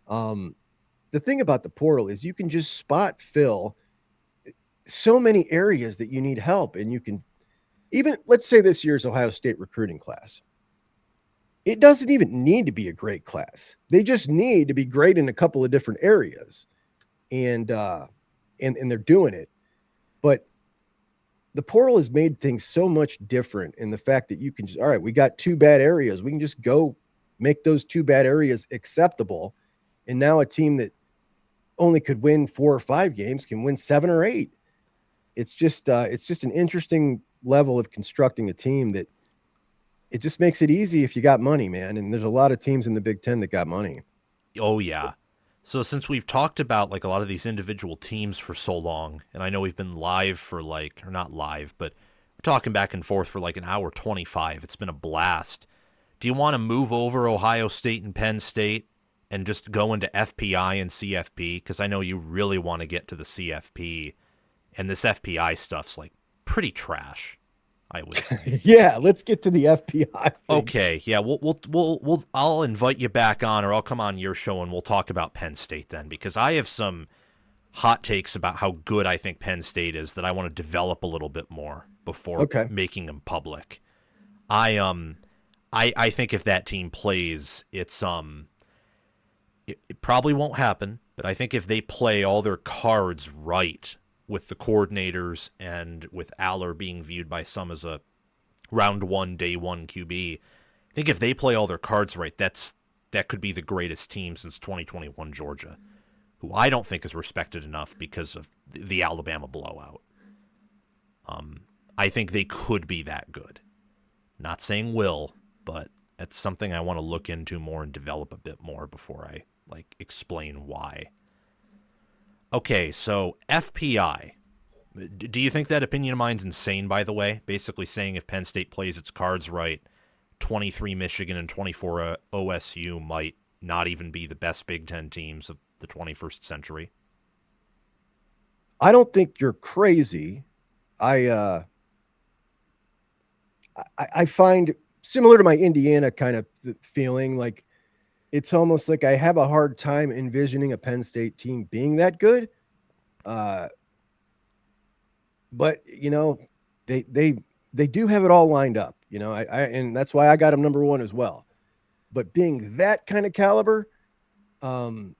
The thing about the portal is you can just spot fill so many areas that you need help, and you can even, let's say this year's Ohio State recruiting class. It doesn't even need to be a great class. They just need to be great in a couple of different areas, and they're doing it. But the portal has made things so much different in the fact that you can just, all right, we got 2 bad areas. We can just go make those 2 bad areas acceptable. And now a team that only could win 4 or 5 games can win 7 or 8. It's just an interesting level of constructing a team that it just makes it easy if you got money, man. And there's a lot of teams in the Big Ten that got money. Oh, yeah. So since we've talked about like a lot of these individual teams for so long, and I know we've been live for or not live, but we're talking back and forth for like an hour 25. It's been a blast. Do you want to move over Ohio State and Penn State and just go into FPI and CFP? Because I know you really want to get to the CFP, and this FPI stuff's like pretty trash, I would say. Yeah, let's get to the FPI thing. Okay, yeah, I'll invite you back on, or I'll come on your show and we'll talk about Penn State then, because I have some hot takes about how good I think Penn State is that I want to develop a little bit more before making them public. I think if that team plays, it probably won't happen, but I think if they play all their cards right with the coordinators and with Aller being viewed by some as a round 1, day 1 QB, I think if they play all their cards right, that could be the greatest team since 2021 Georgia, who I don't think is respected enough because of the Alabama blowout. I think they could be that good. Not saying will, but it's something I want to look into more and develop a bit more before I explain why. Okay, so FPI. Do you think that opinion of mine's insane, by the way? Basically saying if Penn State plays its cards right, 23 Michigan and 24 OSU might not even be the best Big Ten teams of the 21st century. I don't think you're crazy. I find similar to my Indiana kind of feeling like it's almost like I have a hard time envisioning a Penn State team being that good. Uh, but they they they do have it all lined up. And that's why I got them number one as well. But being that kind of caliber, um,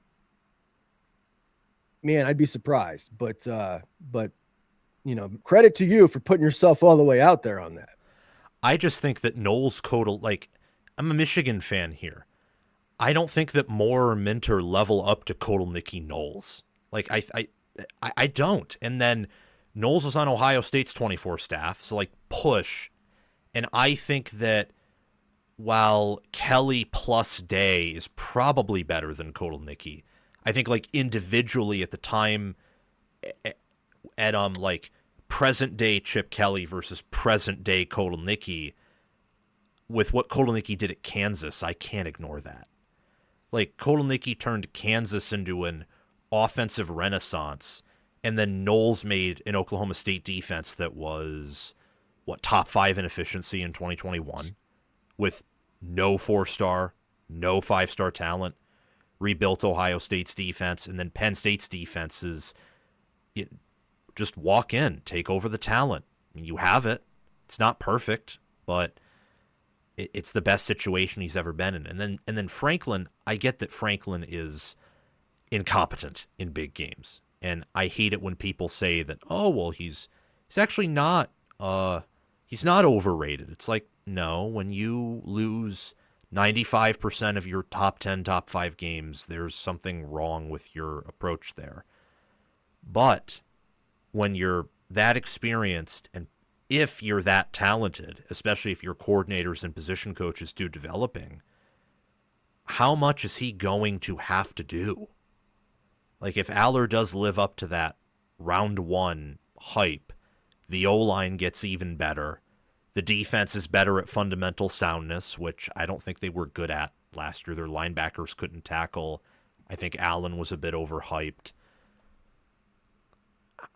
man, I'd be surprised. But credit to you for putting yourself all the way out there on that. I just think that Knowles Codal, like, I'm a Michigan fan here. I don't think that Moore or Minter level up to Kotelnicki Knowles. Like, I don't. And then Knowles was on Ohio State's 24 staff, so like push. And I think that while Kelly plus Day is probably better than Kotelnicki, I think like individually at the time at like present day Chip Kelly versus present day Kotelnicki, with what Kotelnicki did at Kansas, I can't ignore that. Like Kotelnicki turned Kansas into an offensive renaissance, and then Knowles made an Oklahoma State defense that was top 5 in efficiency in 2021 with no 4-star, no 5-star talent. Rebuilt Ohio State's defense, and then Penn State's defense is just walk in, take over the talent. I mean, you have it. It's not perfect, but it's the best situation he's ever been in. And then Franklin, I get that Franklin is incompetent in big games, and I hate it when people say that, oh well, he's actually not he's not overrated. It's like, no, when you lose 95% of your top 10, top 5 games, there's something wrong with your approach there. But when you're that experienced, and if you're that talented, especially if your coordinators and position coaches do developing, how much is he going to have to do? Like, if Aller does live up to that round 1 hype, the O-line gets even better. The defense is better at fundamental soundness, which I don't think they were good at last year. Their linebackers couldn't tackle. I think Allen was a bit overhyped.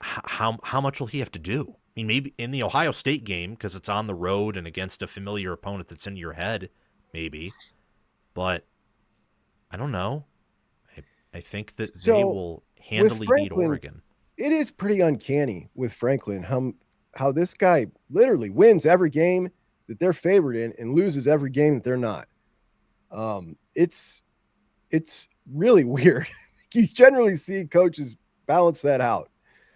How much will he have to do? I mean, maybe in the Ohio State game, because it's on the road and against a familiar opponent that's in your head, maybe. But I don't know. I think that they will handily beat Oregon. It is pretty uncanny with Franklin how this guy literally wins every game that they're favored in and loses every game that they're not. It's really weird. You generally see coaches balance that out.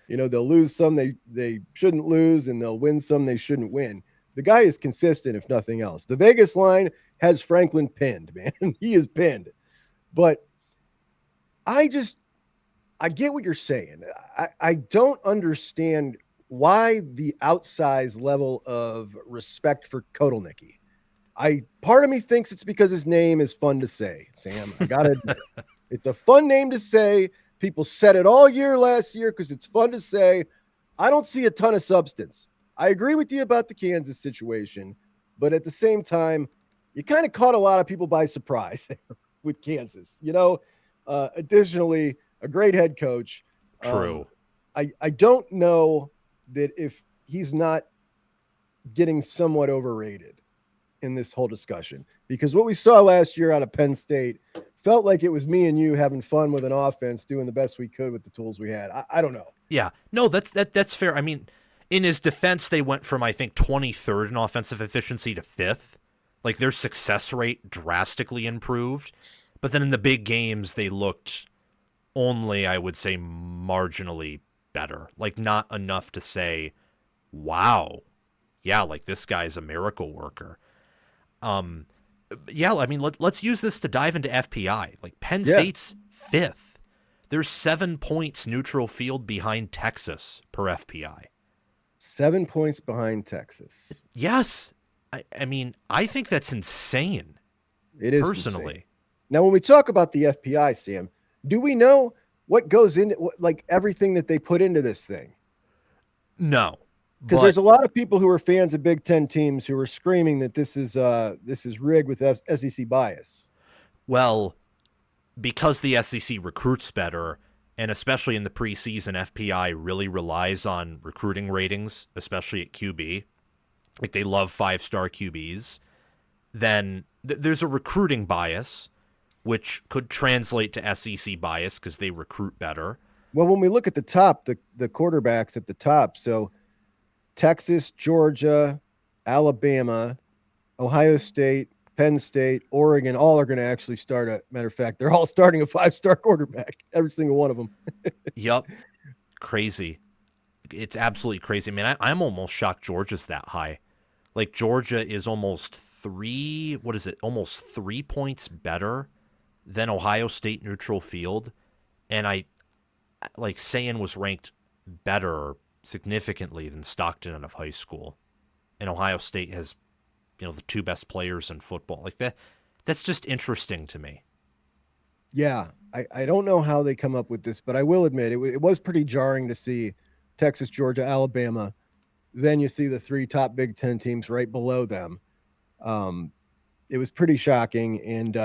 They'll lose some they shouldn't lose, and they'll win some they shouldn't win. The guy is consistent, if nothing else. The Vegas line has Franklin pinned, man. He is pinned. But I get what you're saying. I don't understand why the outsized level of respect for Kotelnicki. Part of me thinks it's because his name is fun to say, Sam. I gotta admit. It's a fun name to say. People said it all year last year because it's fun to say. I don't see a ton of substance. I agree with you about the Kansas situation, but at the same time, you kind of caught a lot of people by surprise with Kansas. Additionally, a great head coach. True. I don't know that if he's not getting somewhat overrated in this whole discussion, because what we saw last year out of Penn State felt like it was me and you having fun with an offense, doing the best we could with the tools we had. I don't know. Yeah, no, that's fair. I mean, in his defense, they went from, I think, 23rd in offensive efficiency to 5th. Like, their success rate drastically improved. But then in the big games, they looked only, I would say, marginally better. Like, not enough to say, wow, yeah, like, this guy's a miracle worker. Yeah, I mean, let's use this to dive into FPI. Like, Penn State's 5th. There's 7 points neutral field behind Texas per FPI. 7 points behind Texas. Yes. I mean, I think that's insane. It is personally. Insane. Now, when we talk about the FPI, Sam, do we know what goes into like everything that they put into this thing? No. Because there's a lot of people who are fans of Big Ten teams who are screaming that this is rigged with SEC bias. Well, because the SEC recruits better, and especially in the preseason, FPI really relies on recruiting ratings, especially at QB. Like, they love 5-star QBs. Then there's a recruiting bias, which could translate to SEC bias because they recruit better. Well, when we look at the top, the quarterbacks at the top, so Texas, Georgia, Alabama, Ohio State, Penn State, Oregon, all are going to actually start a matter of fact, they're all starting a 5-star quarterback, every single one of them. Yup. Crazy. It's absolutely crazy. I mean, I'm almost shocked Georgia's that high. Like, Georgia is almost almost 3 points better than Ohio State neutral field. And like, Sayin was ranked better significantly than Stockton out of high school. And Ohio State has, the two best players in football. Like, that's just interesting to me. Yeah, I don't know how they come up with this, but I will admit it was pretty jarring to see Texas, Georgia, Alabama. Then you see the 3 top Big Ten teams right below them. It was pretty shocking, and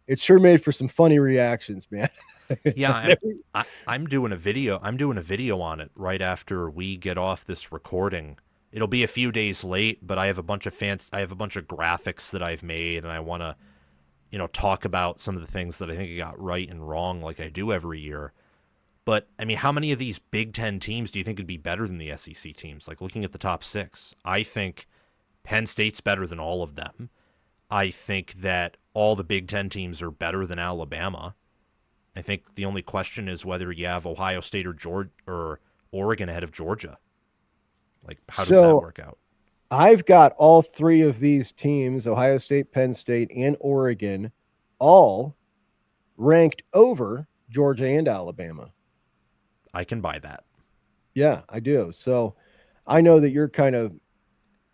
it sure made for some funny reactions, man. Yeah, I'm doing a video. I'm doing a video on it right after we get off this recording. It'll be a few days late, but I have a bunch of graphics that I've made, and I want to, talk about some of the things that I think I got right and wrong, like I do every year. But I mean, how many of these Big Ten teams do you think would be better than the SEC teams? Like, looking at the top 6, I think Penn State's better than all of them. I think that all the Big Ten teams are better than Alabama. I think the only question is whether you have Ohio State or Oregon ahead of Georgia. Like, how does that work out? I've got all 3 of these teams, Ohio State, Penn State, and Oregon, all ranked over Georgia and Alabama. I can buy that. Yeah, I do. So I know that you're kind of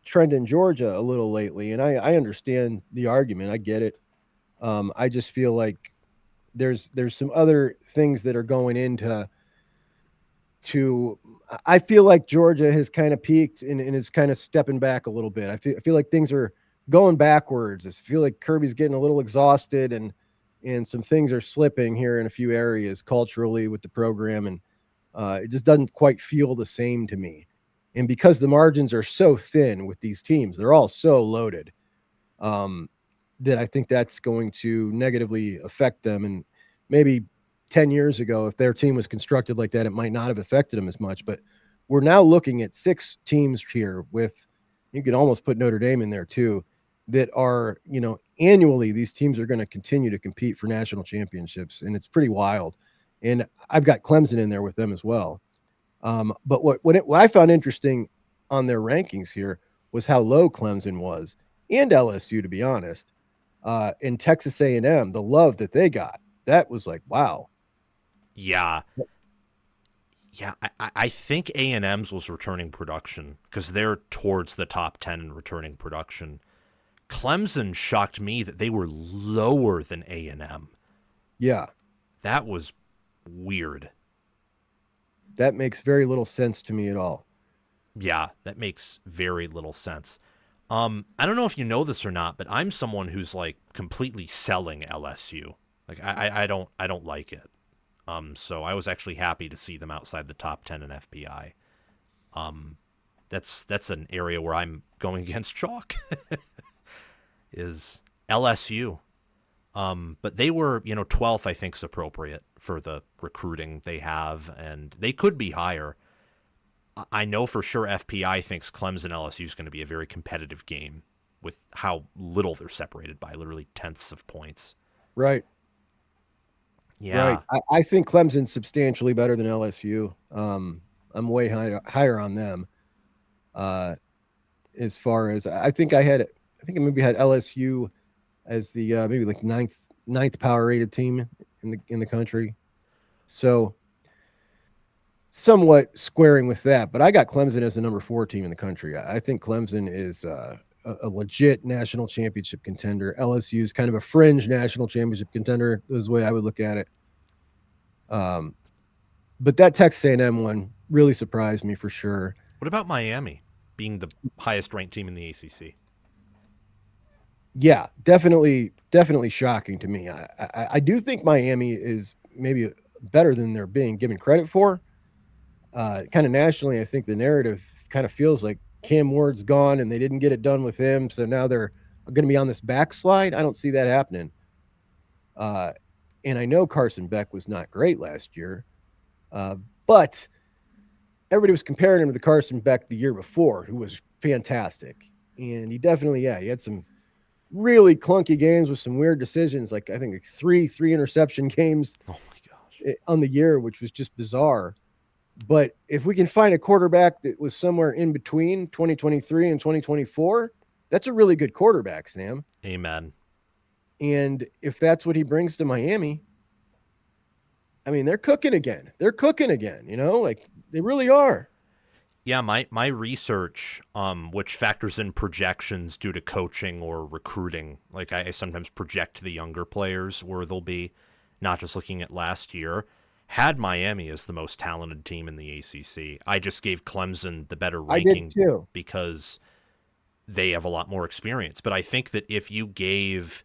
trending Georgia a little lately, and I understand the argument. I get it. I just feel like there's some other things that are going into I feel like Georgia has kind of peaked and is kind of stepping back a little bit. I feel like things are going backwards. I feel like Kirby's getting a little exhausted, and some things are slipping here in a few areas culturally with the program, and it just doesn't quite feel the same to me. And because the margins are so thin with these teams, they're all so loaded, that I think that's going to negatively affect them. And maybe 10 years ago, if their team was constructed like that, it might not have affected them as much. But we're now looking at 6 teams here with, you could almost put Notre Dame in there too, that are, annually these teams are going to continue to compete for national championships. And it's pretty wild. And I've got Clemson in there with them as well. But what I found interesting on their rankings here was how low Clemson was, and LSU, to be honest, in Texas A&M, the love that they got, that was like, wow. Yeah. I think A&M's was returning production because they're towards the top 10 in returning production. Clemson shocked me that they were lower than A&M. Yeah. That was weird. That makes very little sense to me at all. Yeah, that makes very little sense. I don't know if you know this or not, but I'm someone who's like completely selling LSU. Like, I don't like it. So I was actually happy to see them outside the top 10 in FPI. That's an area where I'm going against chalk. Is LSU. But they were, 12th, I think, is appropriate for the recruiting they have, and they could be higher. I know for sure FPI thinks Clemson LSU is going to be a very competitive game with how little they're separated by, literally tenths of points. Right. Yeah. Right. I think Clemson's substantially better than LSU. I'm way higher on them. As far as I think I maybe had LSU as the maybe like ninth power rated team in the country. So somewhat squaring with that, but I got Clemson as the number 4 team in the country. I think Clemson is a legit national championship contender. LSU is kind of a fringe national championship contender. This is the way I would look at it. But that Texas A&M one really surprised me for sure. What about Miami being the highest ranked team in the ACC? Yeah, definitely shocking to me. I do think Miami is maybe better than they're being given credit for. Kind of nationally, I think the narrative kind of feels like Cam Ward's gone and they didn't get it done with him, so now they're going to be on this backslide. I don't see that happening. And I know Carson Beck was not great last year, but everybody was comparing him to the Carson Beck the year before, who was fantastic. And he definitely, he had some really clunky games with some weird decisions. Like I think like three interception games Oh my gosh. on the year, which was just bizarre. But if we can find a quarterback that was somewhere in between 2023 and 2024, that's a really good quarterback, Sam. Amen. And if that's what he brings to Miami, I mean, they're cooking again. They're cooking again, like they really are. Yeah, my research, which factors in projections due to coaching or recruiting, like I sometimes project the younger players where they'll be, not just looking at last year, had Miami as the most talented team in the ACC. I just gave Clemson the better I did ranking too. because they have a lot more experience. But I think that if you gave,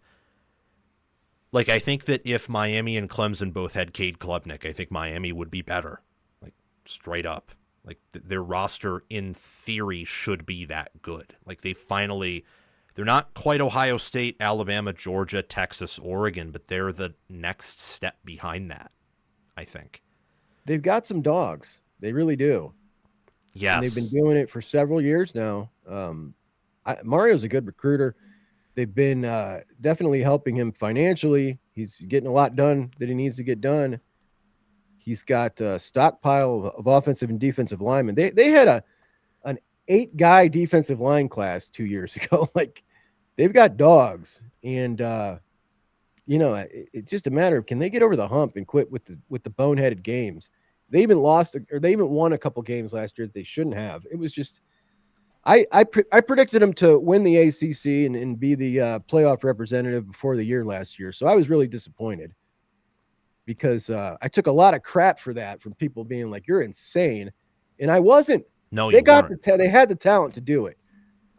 like, I think that if Miami and Clemson both had Cade Klubnik, I think Miami would be better, like straight up. Like their roster in theory should be that good. Like they're not quite Ohio State, Alabama, Georgia, Texas, Oregon, but they're the next step behind that, I think. They've got some dogs. They really do. And they've been Yes. doing it for several years now. Mario's a good recruiter. They've been definitely helping him financially. He's getting a lot done that he needs to get done. He's got a stockpile of offensive and defensive linemen. They had an 8-guy defensive line class 2 years ago. Like they've got dogs, and it's just a matter of can they get over the hump and quit with the boneheaded games. They even won a couple games last year that they shouldn't have. It was just I predicted them to win the ACC and be the playoff representative before the year last year. So I was really disappointed because I took a lot of crap for that from people being like, "You're insane," and I wasn't. No, They you got weren't. they had the talent to do it.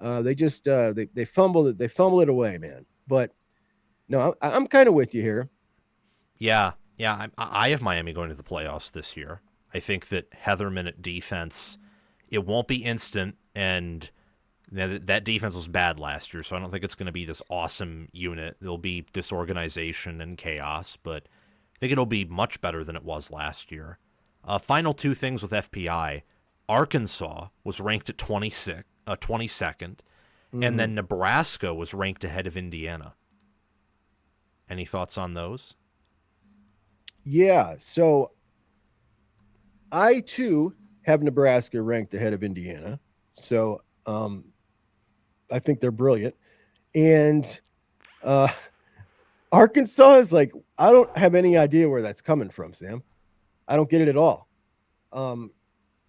They just they fumbled it. They fumbled it away, man. But no, I'm kind of with you here. Yeah. Yeah. I have Miami going to the playoffs this year. I think that Heatherman at defense, it won't be instant, and that defense was bad last year, so I don't think it's going to be this awesome unit. There'll be disorganization and chaos, but I think it'll be much better than it was last year. Final two things with FPI. Arkansas was ranked at 22nd, and Mm-hmm. then Nebraska was ranked ahead of Indiana. Any thoughts on those? Yeah. So I too have Nebraska ranked ahead of Indiana. So I think they're brilliant. And uh, Arkansas is like, I don't have any idea where that's coming from, Sam. I don't get it at all. Um,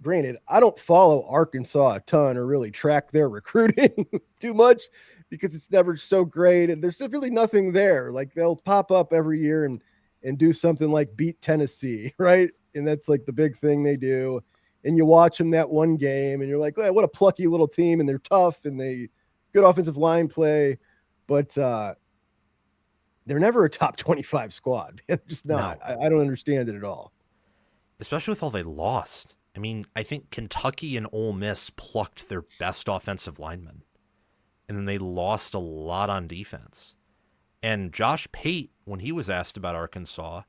Granted, I don't follow Arkansas a ton or really track their recruiting too much because it's never so great. And there's really nothing there. Like they'll pop up every year and do something like beat Tennessee, right? And that's like the big thing they do. And you watch them that one game and you're like, oh, what a plucky little team. And they're tough and they good offensive line play. But they're never a top 25 squad. They're just not. No, I don't understand it at all. especially with all they lost. I mean, I think Kentucky and Ole Miss plucked their best offensive linemen, and then they lost a lot on defense. And Josh Pate, when he was asked about Arkansas,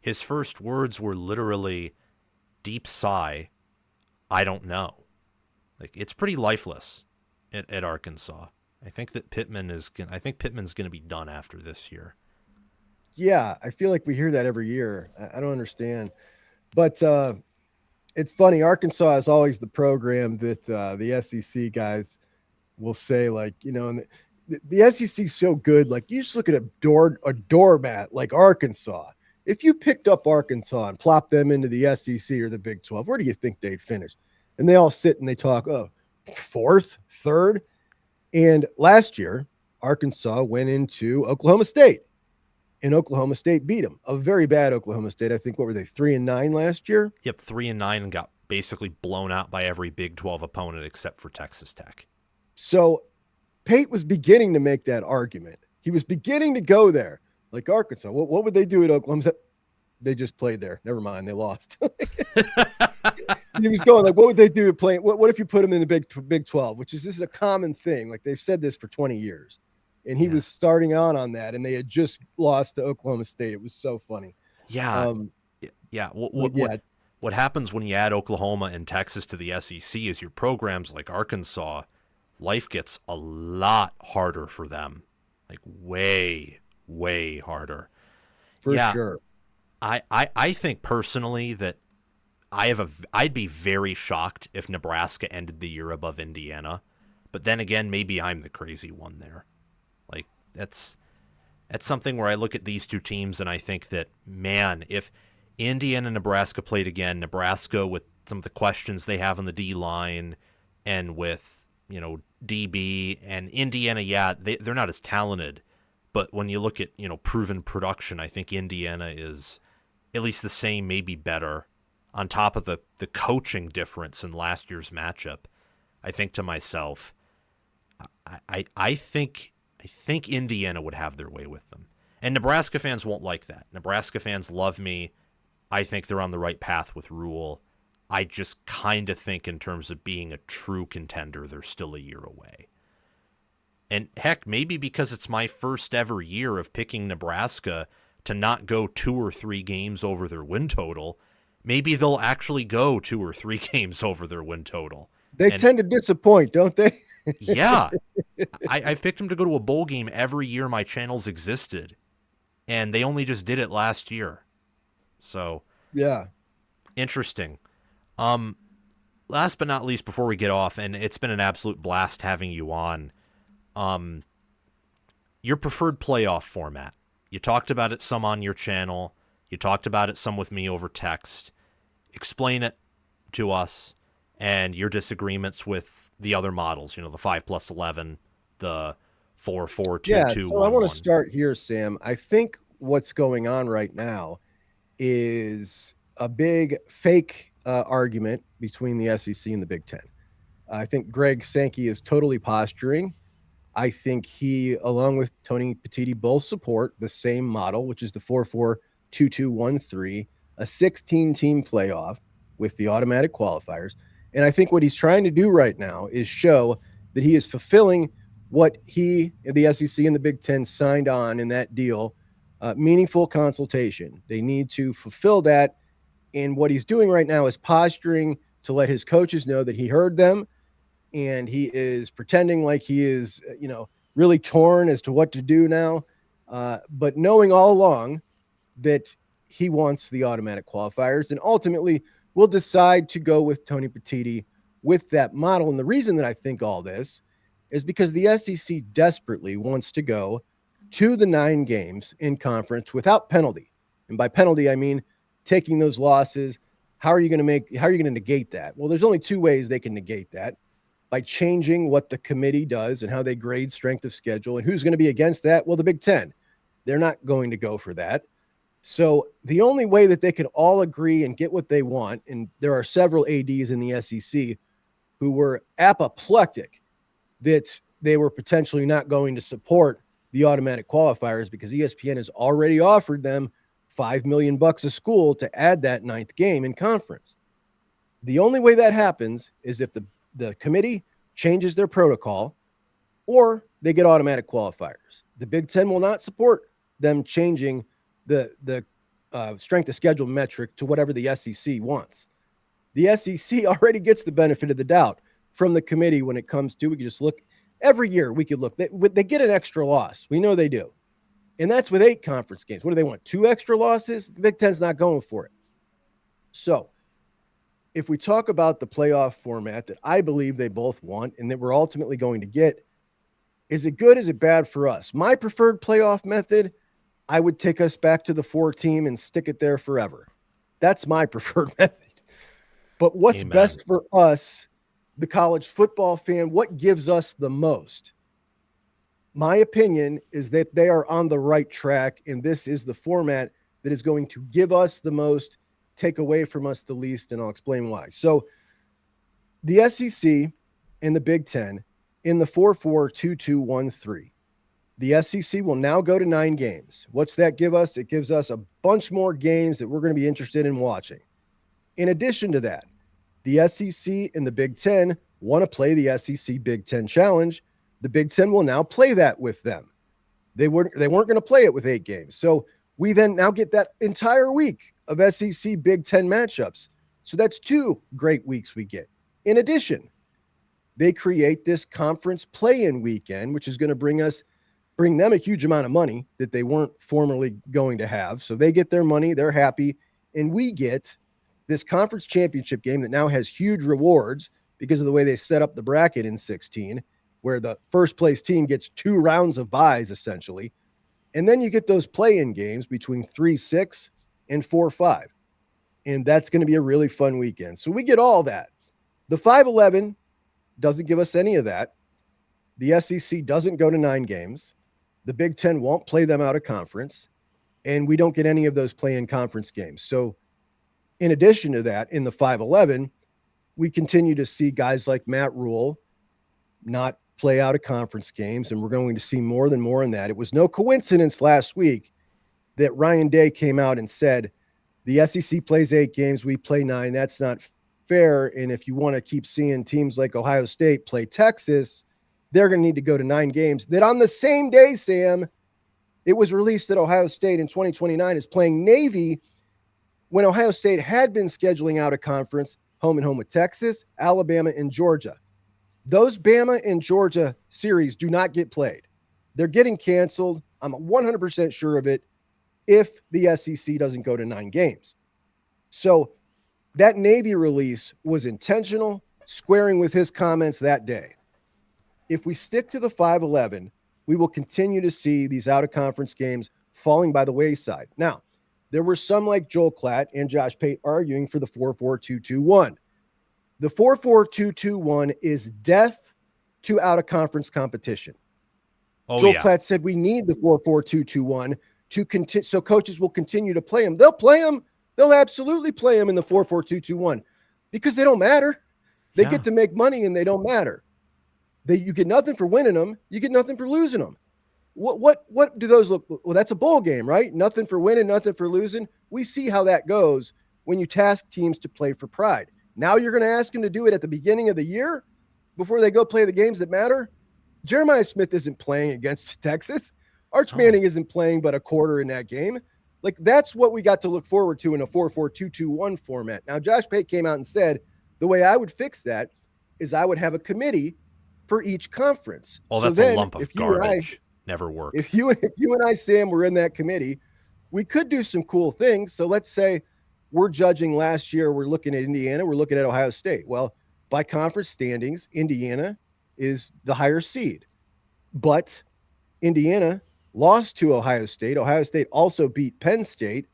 his first words were literally deep sigh, I don't know. Like it's pretty lifeless at Arkansas. I think that Pittman's gonna be done after this year. Yeah, I feel like we hear that every year. I don't understand. But it's funny. Arkansas is always the program that the SEC guys will say, like, and the SEC is so good. Like, you just look at a doormat like Arkansas. If you picked up Arkansas and plopped them into the SEC or the Big 12, where do you think they'd finish? And they all sit and they talk, oh, fourth, third. And last year, Arkansas went into Oklahoma State and Oklahoma State beat them. A very bad Oklahoma State. I think what were they 3-9 last year? Yep, 3-9 and got basically blown out by every Big 12 opponent except for Texas Tech. So Pate was beginning to make that argument. He was beginning to go there, like Arkansas. What would they do at Oklahoma? They just played there. Never mind, they lost. He was going like, what would they do playing? What if you put them in the Big 12? Which is this is a common thing. Like they've said this for 20 years, and he was starting on that, and they had just lost to Oklahoma State. It was so funny. Yeah. Yeah. What happens when you add Oklahoma and Texas to the SEC is your programs like Arkansas, life gets a lot harder for them. Like way, way harder. For sure. I think personally that I'd be very shocked if Nebraska ended the year above Indiana. But then again, maybe I'm the crazy one there. Like that's something where I look at these two teams and I think that, man, if Indiana and Nebraska played again, Nebraska with some of the questions they have on the D line and with, DB, and Indiana, they're not as talented. But when you look at, proven production, I think Indiana is at least the same, maybe better, on top of the coaching difference in last year's matchup. I think to myself, I think Indiana would have their way with them. And Nebraska fans won't like that. Nebraska fans love me. I think they're on the right path with Rule. I just kind of think in terms of being a true contender, they're still a year away. And heck, maybe because it's my first ever year of picking Nebraska to not go 2 or 3 games over their win total, maybe they'll actually go 2 or 3 games over their win total. They tend to disappoint, don't they? Yeah. I've picked them to go to a bowl game every year my channels existed, and they only just did it last year. So, yeah. Interesting. Last but not least, before we get off, and it's been an absolute blast having you on, your preferred playoff format. You talked about it some on your channel. You talked about it some with me over text. Explain it to us and your disagreements with the other models, the 5+11, the 4-4-2-2-1-1. So I want to start here, Sam. I think what's going on right now is a big fake argument between the SEC and the Big Ten. I think Greg Sankey is totally posturing. I think he, along with Tony Petitti, both support the same model, which is the 4-4-2-2-1-3, a 16-team playoff with the automatic qualifiers. And I think what he's trying to do right now is show that he is fulfilling what he, the SEC and the Big Ten signed on in that deal, meaningful consultation. They need to fulfill that. And what he's doing right now is posturing to let his coaches know that he heard them, and he is pretending like he is, really torn as to what to do now, but knowing all along that he wants the automatic qualifiers, and ultimately will decide to go with Tony Petitti with that model. And the reason that I think all this is because the SEC desperately wants to go to the 9 games in conference without penalty. And by penalty, I mean taking those losses. How are you going to negate that? Well, there's only 2 ways they can negate that: by changing what the committee does and how they grade strength of schedule. And who's going to be against that? Well, the Big Ten. They're not going to go for that. So the only way that they can all agree and get what they want, and there are several ADs in the SEC who were apoplectic that they were potentially not going to support the automatic qualifiers because ESPN has already offered them $5 million a school to add that 9th game in conference. The only way that happens is if the committee changes their protocol or they get automatic qualifiers. The Big Ten will not support them changing the strength of schedule metric to whatever the SEC wants. The SEC already gets the benefit of the doubt from the committee when it comes to, we can just look every year. We could look, they get an extra loss. We know they do. And that's with 8 conference games. What do they want? 2 extra losses? The Big Ten's not going for it. So if we talk about the playoff format that I believe they both want and that we're ultimately going to get, is it good? Is it bad for us? My preferred playoff method, I would take us back to the 4-team and stick it there forever. That's my preferred method. But what's Amen. Best for us, the college football fan, what gives us the most? My opinion is that they are on the right track, and this is the format that is going to give us the most, take away from us the least, and I'll explain why. So the SEC and the Big Ten in the 4-4-2-2-1-3. The SEC will now go to 9 games. What's that give us? It gives us a bunch more games that we're going to be interested in watching. In addition to that, the SEC and the Big Ten want to play the SEC Big Ten Challenge. The Big Ten will now play that with them. They weren't going to play it with 8 games. So we then now get that entire week of SEC Big Ten matchups. So that's 2 great weeks we get. In addition, they create this conference play-in weekend, which is going to bring them a huge amount of money that they weren't formerly going to have. So they get their money, they're happy, and we get this conference championship game that now has huge rewards because of the way they set up the bracket in 16, where the first place team gets 2 rounds of byes essentially. And then you get those play-in games between 3-6 and 4-5. And that's going to be a really fun weekend. So we get all that. The 5-11 doesn't give us any of that. The SEC doesn't go to 9 games. The Big Ten won't play them out of conference. And we don't get any of those play-in conference games. So in addition to that, in the 5-11, we continue to see guys like Matt Rule not play out of conference games, and we're going to see more than more in that. It was no coincidence last week that Ryan Day came out and said, the SEC plays 8 games, we play 9. That's not fair. And if you want to keep seeing teams like Ohio State play Texas, they're going to need to go to 9 games. That on the same day, Sam, it was released that Ohio State in 2029 is playing Navy when Ohio State had been scheduling out a conference home and home with Texas, Alabama, and Georgia. Those Bama and Georgia series do not get played. They're getting canceled. I'm 100% sure of it if the SEC doesn't go to 9 games. So that Navy release was intentional, squaring with his comments that day. If we stick to the 5-11, we will continue to see these out-of-conference games falling by the wayside. Now, there were some like Joel Klatt and Josh Pate arguing for the 4-4-2-2-1. The 4-4-2-2-1 is death to out-of-conference competition. Joel Klatt said we need the 4-4-2-2-1 to continue, so coaches will continue to play them. They'll play them. They'll absolutely play them in the 4-4-2-2-1 because they don't matter. They get to make money and they don't matter. You get nothing for winning them. You get nothing for losing them. What do those look? Well, that's a bowl game, right? Nothing for winning, nothing for losing. We see how that goes when you task teams to play for pride. Now you're going to ask them to do it at the beginning of the year before they go play the games that matter. Jeremiah Smith isn't playing against Texas. Arch Manning isn't playing but a quarter in that game. Like, that's what we got to look forward to in a 4-4-2-2-1 format. Now, Josh Pate came out and said the way I would fix that is I would have a committee for each conference. Oh, that's a lump of garbage. Never work. If you and I, Sam, were in that committee, we could do some cool things. So let's say we're judging last year, we're looking at Indiana, we're looking at Ohio State. Well, by conference standings, Indiana is the higher seed. But Indiana lost to Ohio State. Ohio State also beat Penn State.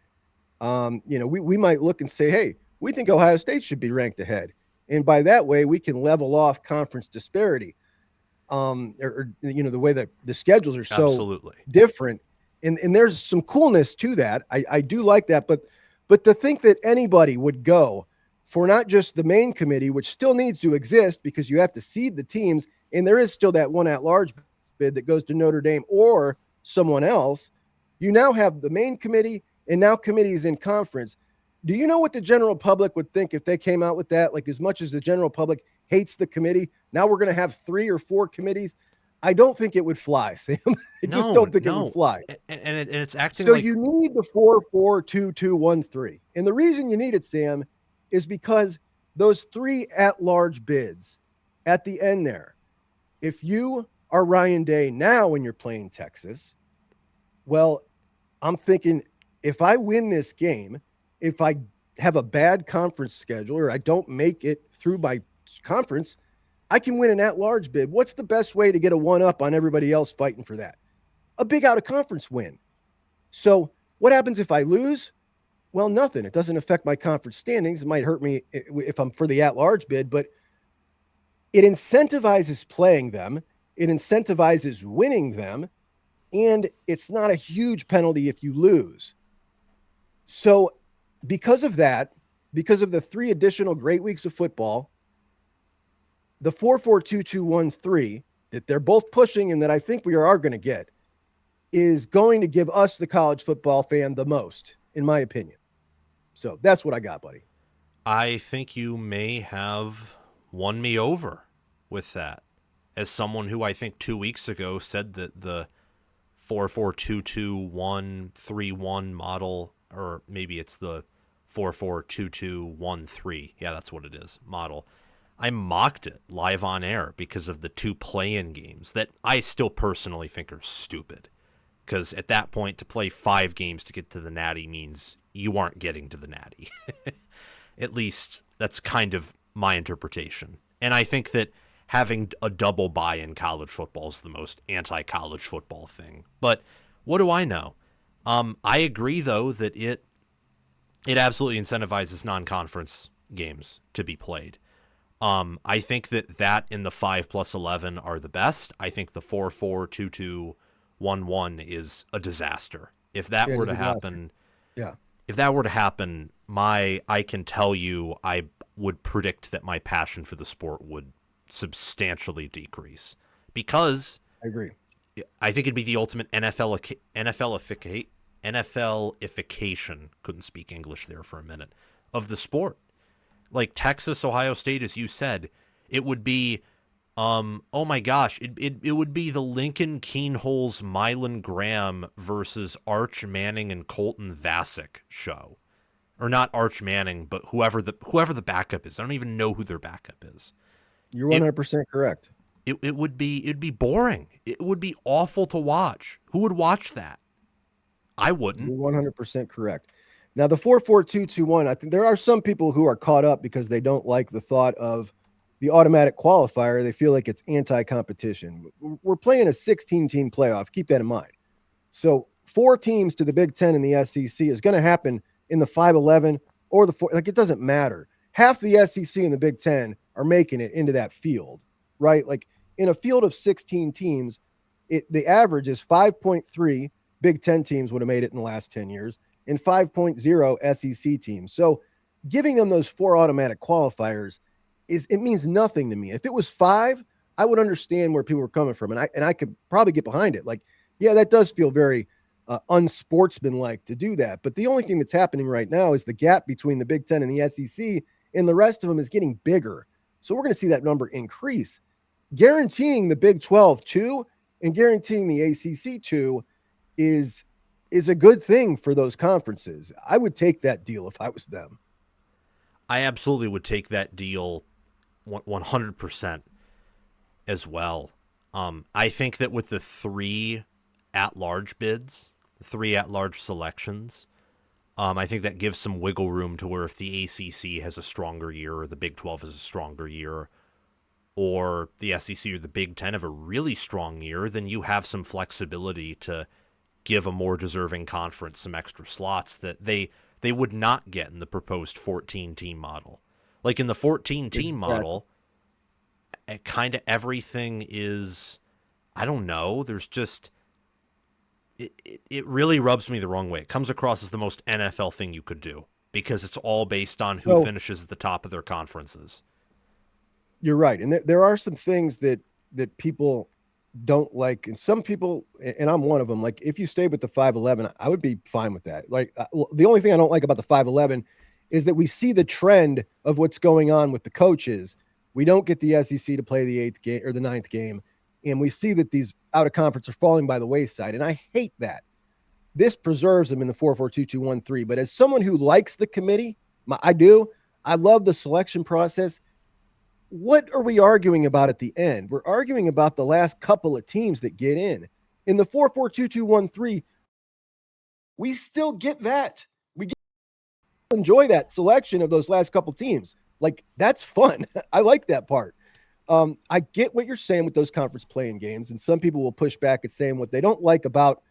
We might look and say, hey, we think Ohio State should be ranked ahead. And by that way, we can level off conference disparity. The way that the schedules are so different. And there's some coolness to that. I do like that. But to think that anybody would go for not just the main committee, which still needs to exist because you have to seed the teams, and there is still that one at-large bid that goes to Notre Dame or someone else. You now have the main committee and now committees in conference. Do you know what the general public would think if they came out with that? Like, as much as the general public hates the committee, now we're going to have 3 or 4 committees. I don't think it would fly, Sam. I just don't think it would fly. And it's acting so like... you need the 4-4-2-2-1-3. And the reason you need it, Sam, is because those 3 at-large bids at the end there, if you are Ryan Day now when you're playing Texas, well, I'm thinking if I win this game, if I have a bad conference schedule or I don't make it through my conference, I can win an at-large bid. What's the best way to get a one-up on everybody else fighting for that? A big out-of-conference win. So what happens if I lose? Well, nothing. It doesn't affect my conference standings. It might hurt me if I'm for the at-large bid, but it incentivizes playing them. It incentivizes winning them, and it's not a huge penalty if you lose. So because of that, because of the 3 additional great weeks of football, the 4-4-2-2-1-3 that they're both pushing and that I think we are going to get is going to give us, the college football fan, the most, in my opinion. So that's what I got, buddy. I think you may have won me over with that. As someone who I think 2 weeks ago said that the 4-4-2-2-1-3-1 model, or maybe it's the 4-4-2-2-1-3. Yeah, that's what it is, model. I mocked it live on air because of the 2 play-in games that I still personally think are stupid. Because at that point, to play 5 games to get to the Natty means you aren't getting to the Natty. At least that's kind of my interpretation. And I think that having a double bye in college football is the most anti-college football thing. But what do I know? I agree, though, that it absolutely incentivizes non-conference games to be played. I think that in the 5+11 are the best. I think the 4-4-2-2-1-1 is a disaster. If that were to happen, I can tell you I would predict that my passion for the sport would substantially decrease, because I agree. I think it'd be the ultimate NFLification. Couldn't speak English there for a minute, of the sport. Like Texas, Ohio State, as you said, it would be, oh my gosh, it would be the Lincoln Keenholz, Mylan Graham versus Arch Manning and Colton Vasek show. Or not Arch Manning, but whoever the backup is. I don't even know who their backup is. You're 100% correct. It'd be boring. It would be awful to watch. Who would watch that? I wouldn't. You're 100% correct. Now, the 4-4-2-2-1, I think there are some people who are caught up because they don't like the thought of the automatic qualifier. They feel like it's anti-competition. We're playing a 16-team playoff. Keep that in mind. So 4 teams to the Big Ten and the SEC is going to happen in the 5-11 or the 4. Like, it doesn't matter. Half the SEC and the Big Ten are making it into that field, right? Like, in a field of 16 teams, the average is 5.3 Big Ten teams would have made it in the last 10 years, and 5.0 SEC teams. So giving them those 4 automatic qualifiers it means nothing to me. If it was 5, I would understand where people were coming from, and I could probably get behind it. Like, yeah, that does feel very unsportsmanlike to do that. But the only thing that's happening right now is the gap between the Big Ten and the SEC, and the rest of them is getting bigger. So we're going to see that number increase. Guaranteeing the Big 12 2 and guaranteeing the ACC 2 is a good thing for those conferences. I would take that deal if I was them. I absolutely would take that deal 100% as well. I think that with the 3 at-large bids, 3 at-large selections, I think that gives some wiggle room to where if the ACC has a stronger year or the Big 12 has a stronger year, or the SEC or the Big 10 have a really strong year, then you have some flexibility to give a more deserving conference some extra slots that they would not get in the proposed 14-team model. Like in the 14-team model, kind of everything is, I don't know, there's just, it really rubs me the wrong way. It comes across as the most NFL thing you could do because it's all based on who finishes at the top of their conferences. You're right. And there are some things that people don't like, and some people, and I'm one of them, like if you stay with the 5-11, I would be fine with that. Like the only thing I don't like about the 5-11 is that we see the trend of what's going on with the coaches. We don't get the SEC to play the 8th game or the 9th game, and we see that these out of conference are falling by the wayside, and I hate that. This preserves them in the 4-4-2-2-1-3. But as someone who likes the committee, I love the selection process. What are we arguing about at the end? We're arguing about the last couple of teams that get in. In the 4-4-2-2-1-3, we still get that. We get to enjoy that selection of those last couple teams. Like, that's fun. I like that part. I get what you're saying with those conference playing games, and some people will push back at saying what they don't like about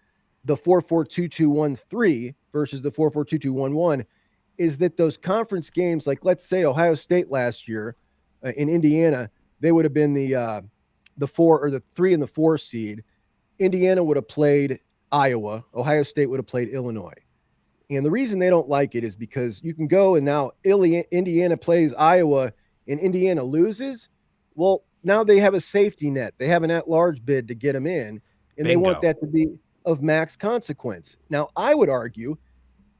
the 4-4-2-2-1-3 versus the 4-4-2-2-1-1 is that those conference games, like let's say Ohio State last year, in Indiana, they would have been the 4 or the 3 and the 4 seed. Indiana would have played Iowa. Ohio State would have played Illinois. And the reason they don't like it is because you can go and now Indiana plays Iowa and Indiana loses. Well, now they have a safety net. They have an at-large bid to get them in, and they want that to be of max consequence. Now, I would argue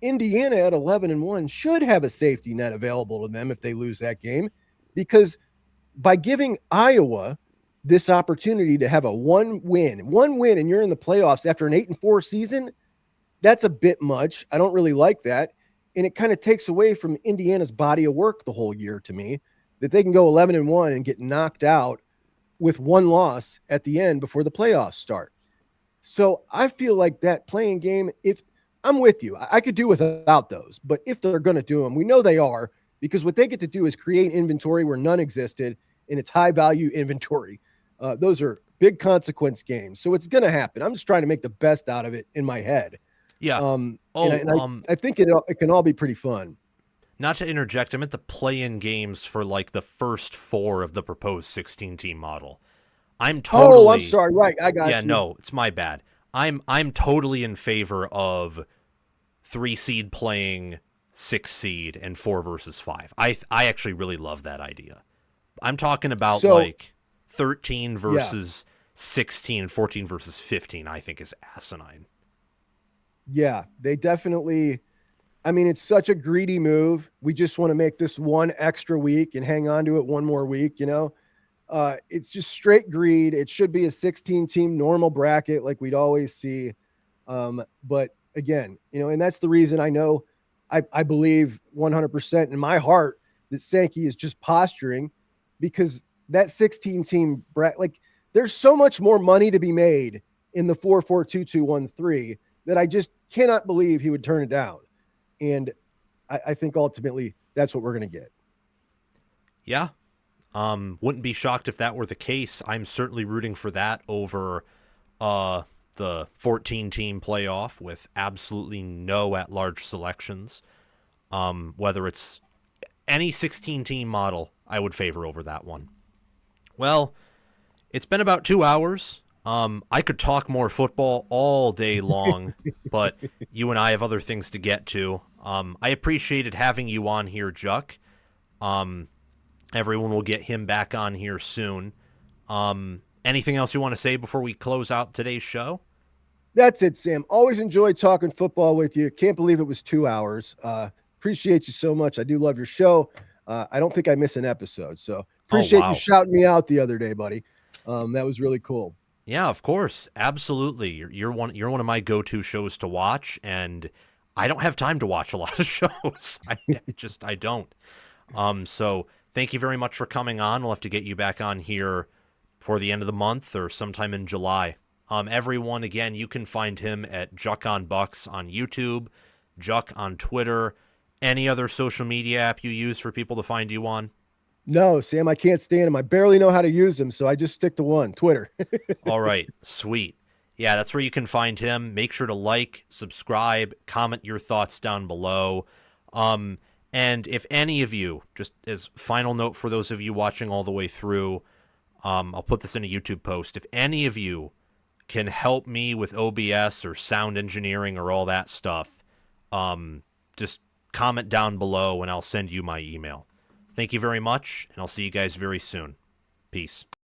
Indiana at 11-1 should have a safety net available to them if they lose that game. Because by giving Iowa this opportunity to have a one win, and you're in the playoffs after an 8-4 season. That's a bit much. I don't really like that. And it kind of takes away from Indiana's body of work the whole year to me, that they can go 11-1 and get knocked out with one loss at the end before the playoffs start. So I feel like that playing game, if I'm with you, I could do without those, but if they're going to do them, we know they are, because what they get to do is create inventory where none existed, and it's high value inventory. Those are big consequence games. So it's going to happen. I'm just trying to make the best out of it in my head. Yeah. I think it can all be pretty fun. Not to interject, I meant the play-in games for like the first 4 of the proposed 16-team model. I'm sorry. Right, I got you. Yeah, no, it's my bad. I'm totally in favor of 3 seed playing 6 seed and 4 versus 5. I actually really love that idea. I'm talking about like 13 versus 16, 14 versus 15. I think is asinine. Yeah, they definitely. I mean, it's such a greedy move. We just want to make this one extra week and hang on to it one more week, It's just straight greed. It should be a 16-team normal bracket like we'd always see. But again, and that's the reason I know I believe 100% in my heart that Sankey is just posturing, because that 16-team bracket, like, there's so much more money to be made in the 4-4-2-2-1-3 that I just cannot believe he would turn it down. And I think ultimately that's what we're going to get. Yeah. Wouldn't be shocked if that were the case. I'm certainly rooting for that over the 14-team playoff with absolutely no at-large selections. Whether it's any 16-team model, I would favor over that one. Well, it's been about 2 hours. I could talk more football all day long, but you and I have other things to get to. I appreciated having you on here, Juck. Everyone will get him back on here soon. Anything else you want to say before we close out today's show? That's it, Sam. Always enjoyed talking football with you. Can't believe it was 2 hours. Appreciate you so much. I do love your show. I don't think I miss an episode. So appreciate you shouting me out the other day, buddy. That was really cool. Yeah, of course. Absolutely. You're one of my go-to shows to watch, and I don't have time to watch a lot of shows. I don't. So thank you very much for coming on. We'll have to get you back on here before the end of the month or sometime in July. Everyone, again, you can find him at Juck on Bucks on YouTube, Juck on Twitter. Any other social media app you use for people to find you on? No, Sam, I can't stand them. I barely know how to use them, so I just stick to one, Twitter. All right, sweet. Yeah, that's where you can find him. Make sure to like, subscribe, comment your thoughts down below. And if any of you, just as final note for those of you watching all the way through, I'll put this in a YouTube post. If any of you can help me with OBS or sound engineering or all that stuff, just comment down below and I'll send you my email. Thank you very much, and I'll see you guys very soon. Peace.